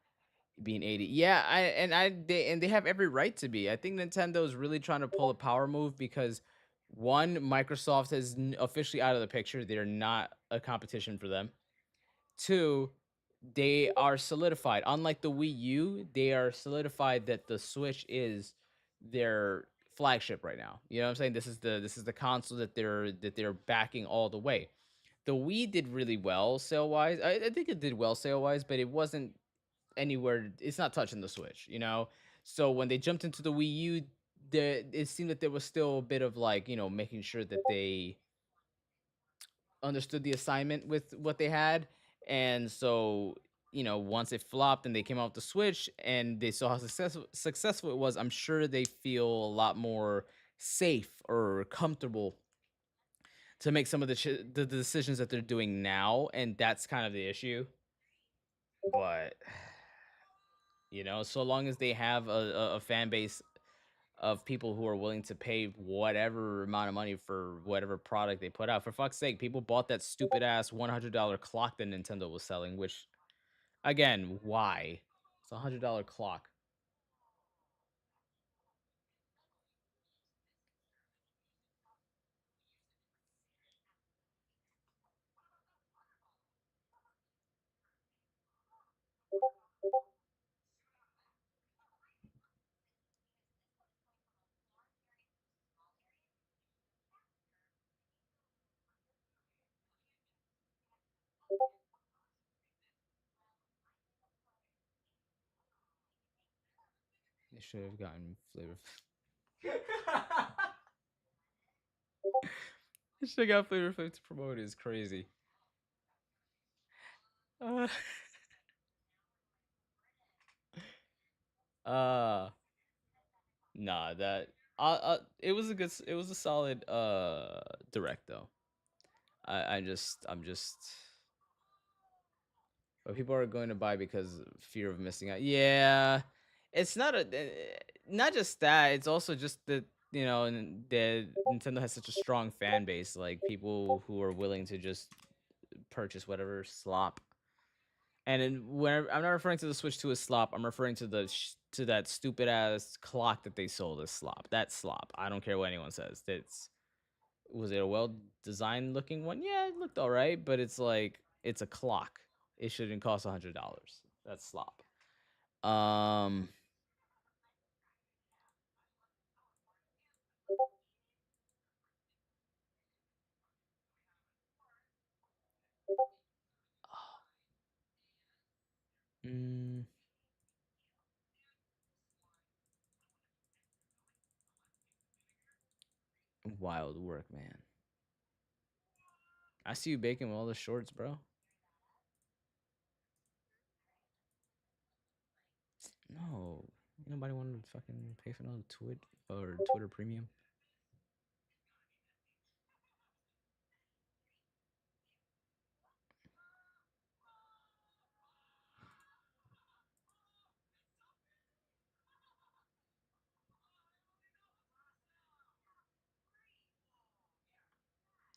being 80. Yeah, they have every right to be. I think Nintendo is really trying to pull a power move because one, Microsoft is officially out of the picture. They're not a competition for them. Two, they are solidified. Unlike the Wii U, they are solidified that the Switch is their flagship right now. You know what I'm saying? This is the console that they're backing all the way. The Wii did really well sale wise. I think it did well sale wise, but it wasn't anywhere. It's not touching the Switch, you know. So when they jumped into the Wii U, it seemed that there was still a bit of like, making sure that they understood the assignment with what they had. And so, once it flopped and they came out with the Switch and they saw how successful it was, I'm sure they feel a lot more safe or comfortable to make some of the decisions that they're doing now. And that's kind of the issue. But, so long as they have a fan base of people who are willing to pay whatever amount of money for whatever product they put out. For fuck's sake, people bought that stupid ass $100 clock that Nintendo was selling, which, again, why? It's a $100 clock. They should have gotten Flavor. They should have got Flavor Flav to promote it. It's crazy. Nah, that it was a solid direct though. I'm just but people are going to buy because of fear of missing out. Yeah, it's not just that. It's also just that the Nintendo has such a strong fan base, like people who are willing to just purchase whatever slop. And when I'm not referring to the Switch 2 as slop, I'm referring to to that stupid ass clock that they sold as slop. That slop. I don't care what anyone says. Was it a well designed looking one? Yeah, it looked all right, but it's like it's a clock. It shouldn't cost $100. That's slop. Wild work, man. I see you baking with all the shorts, bro. No, nobody wanted to fucking pay for no Twitch or Twitter Premium.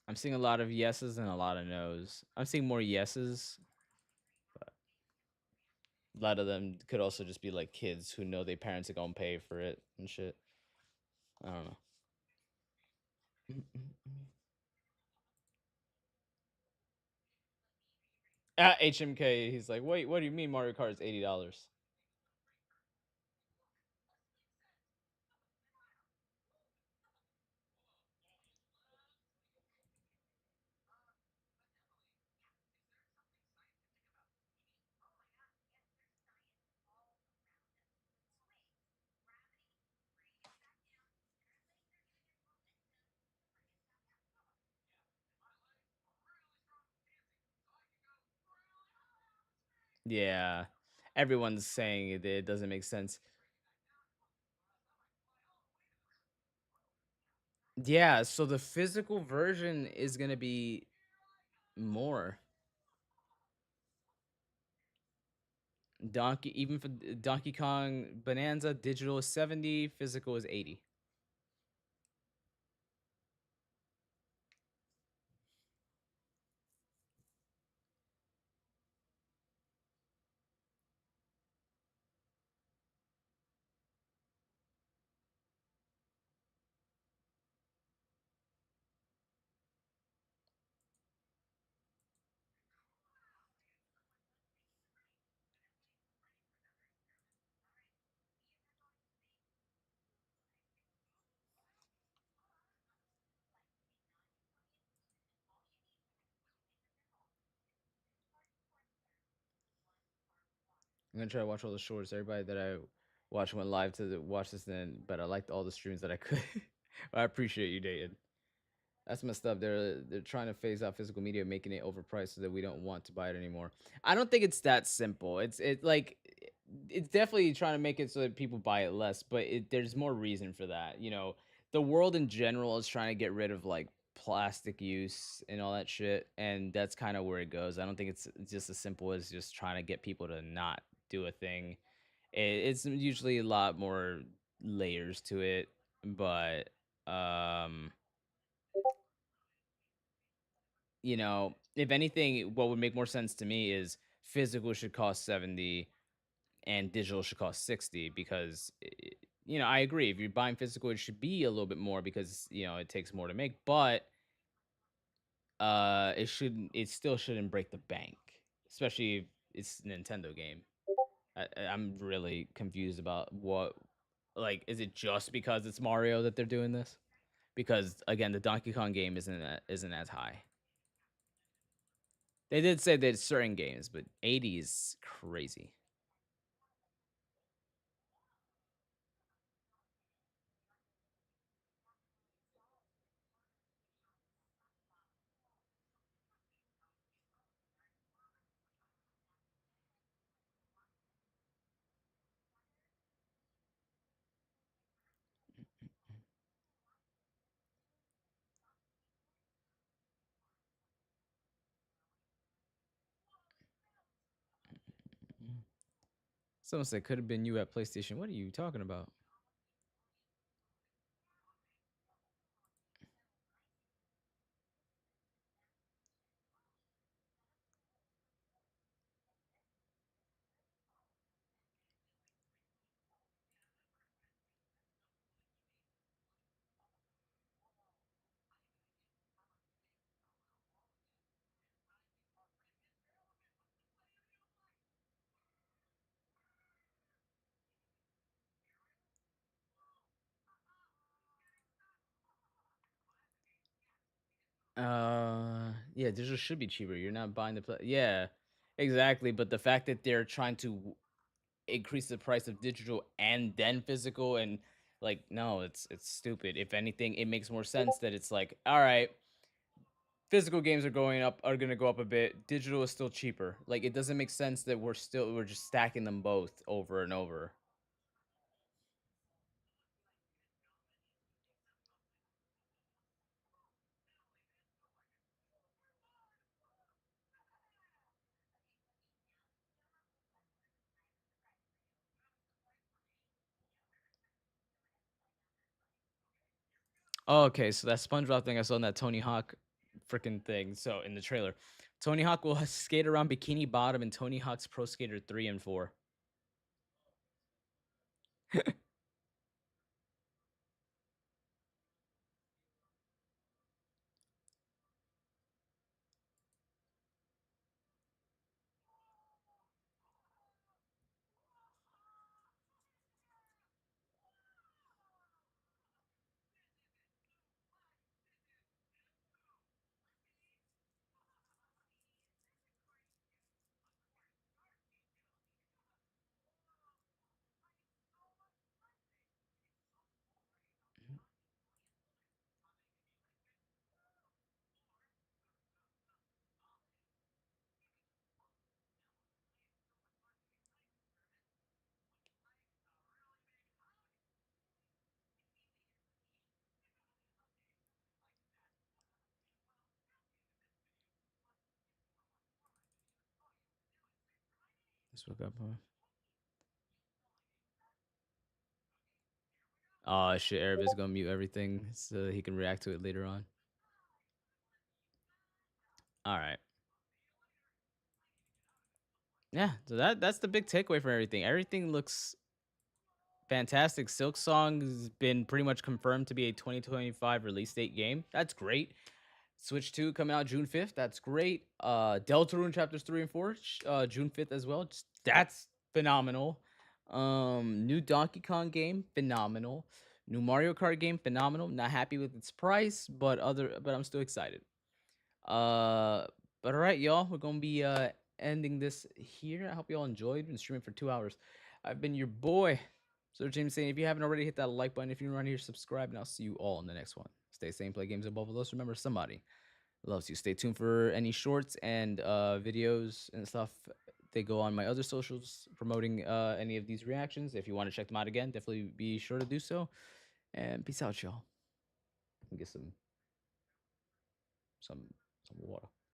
I'm seeing a lot of yeses and a lot of nos. I'm seeing more yeses, but a lot of them could also just be like kids who know their parents are gonna pay for it and shit. I don't know. At HMK, he's like, wait, what do you mean Mario Kart is $80? Yeah, everyone's saying it doesn't make sense. Yeah, so the physical version is gonna be more. Even for Donkey Kong Bonanza, digital is 70, physical is 80. I'm gonna try to watch all the shorts. Everybody that I watched went live to watch this then, but I liked all the streams that I could. I appreciate you, Dayton. That's messed up. They're trying to phase out physical media, making it overpriced so that we don't want to buy it anymore. I don't think it's that simple. It's definitely trying to make it so that people buy it less, but there's more reason for that. You know, the world in general is trying to get rid of like plastic use and all that shit, and that's kind of where it goes. I don't think it's just as simple as just trying to get people to not do a thing. It's usually a lot more layers to it, but you know, if anything, what would make more sense to me is physical should cost 70 and digital should cost 60 because you know, I agree. If you're buying physical, it should be a little bit more because, you know, it takes more to make, but it still shouldn't break the bank, especially if it's a Nintendo game. I'm really confused about what, like, is it just because it's Mario that they're doing this? Because again, the Donkey Kong game isn't as high. They did say that certain games, but 80 is crazy. Someone said could have been you at PlayStation. What are you talking about? Yeah, digital should be cheaper. You're not buying the yeah, exactly. But the fact that they're trying to increase the price of digital and then physical, and like, no, it's stupid. If anything, it makes more sense that it's like, all right, physical games are gonna go up a bit. Digital is still cheaper. Like, it doesn't make sense that we're just stacking them both over and over. Oh, okay, so that SpongeBob thing I saw in that Tony Hawk freaking thing. So in the trailer, Tony Hawk will skate around Bikini Bottom in Tony Hawk's Pro Skater 3 and 4. Let's look up. Oh shit, Arab is gonna mute everything so he can react to it later on. All right. Yeah, so that's the big takeaway from everything. Everything looks fantastic. Silk Song's been pretty much confirmed to be a 2025 release date game. That's great. Switch 2 coming out June 5th. That's great. Deltarune chapters 3 and 4, June 5th as well. That's phenomenal. New Donkey Kong game, phenomenal. New Mario Kart game, phenomenal. Not happy with its price, but I'm still excited. But all right, y'all, we're gonna be ending this here. I hope you all enjoyed. Been streaming for 2 hours. I've been your boy, Sir James, saying if you haven't already, hit that like button. If you're around here, subscribe, and I'll see you all in the next one. Stay safe, play games above all else. Remember, somebody loves you. Stay tuned for any shorts and videos and stuff. They go on my other socials promoting any of these reactions. If you want to check them out again, definitely be sure to do so. And peace out, y'all. Get some water.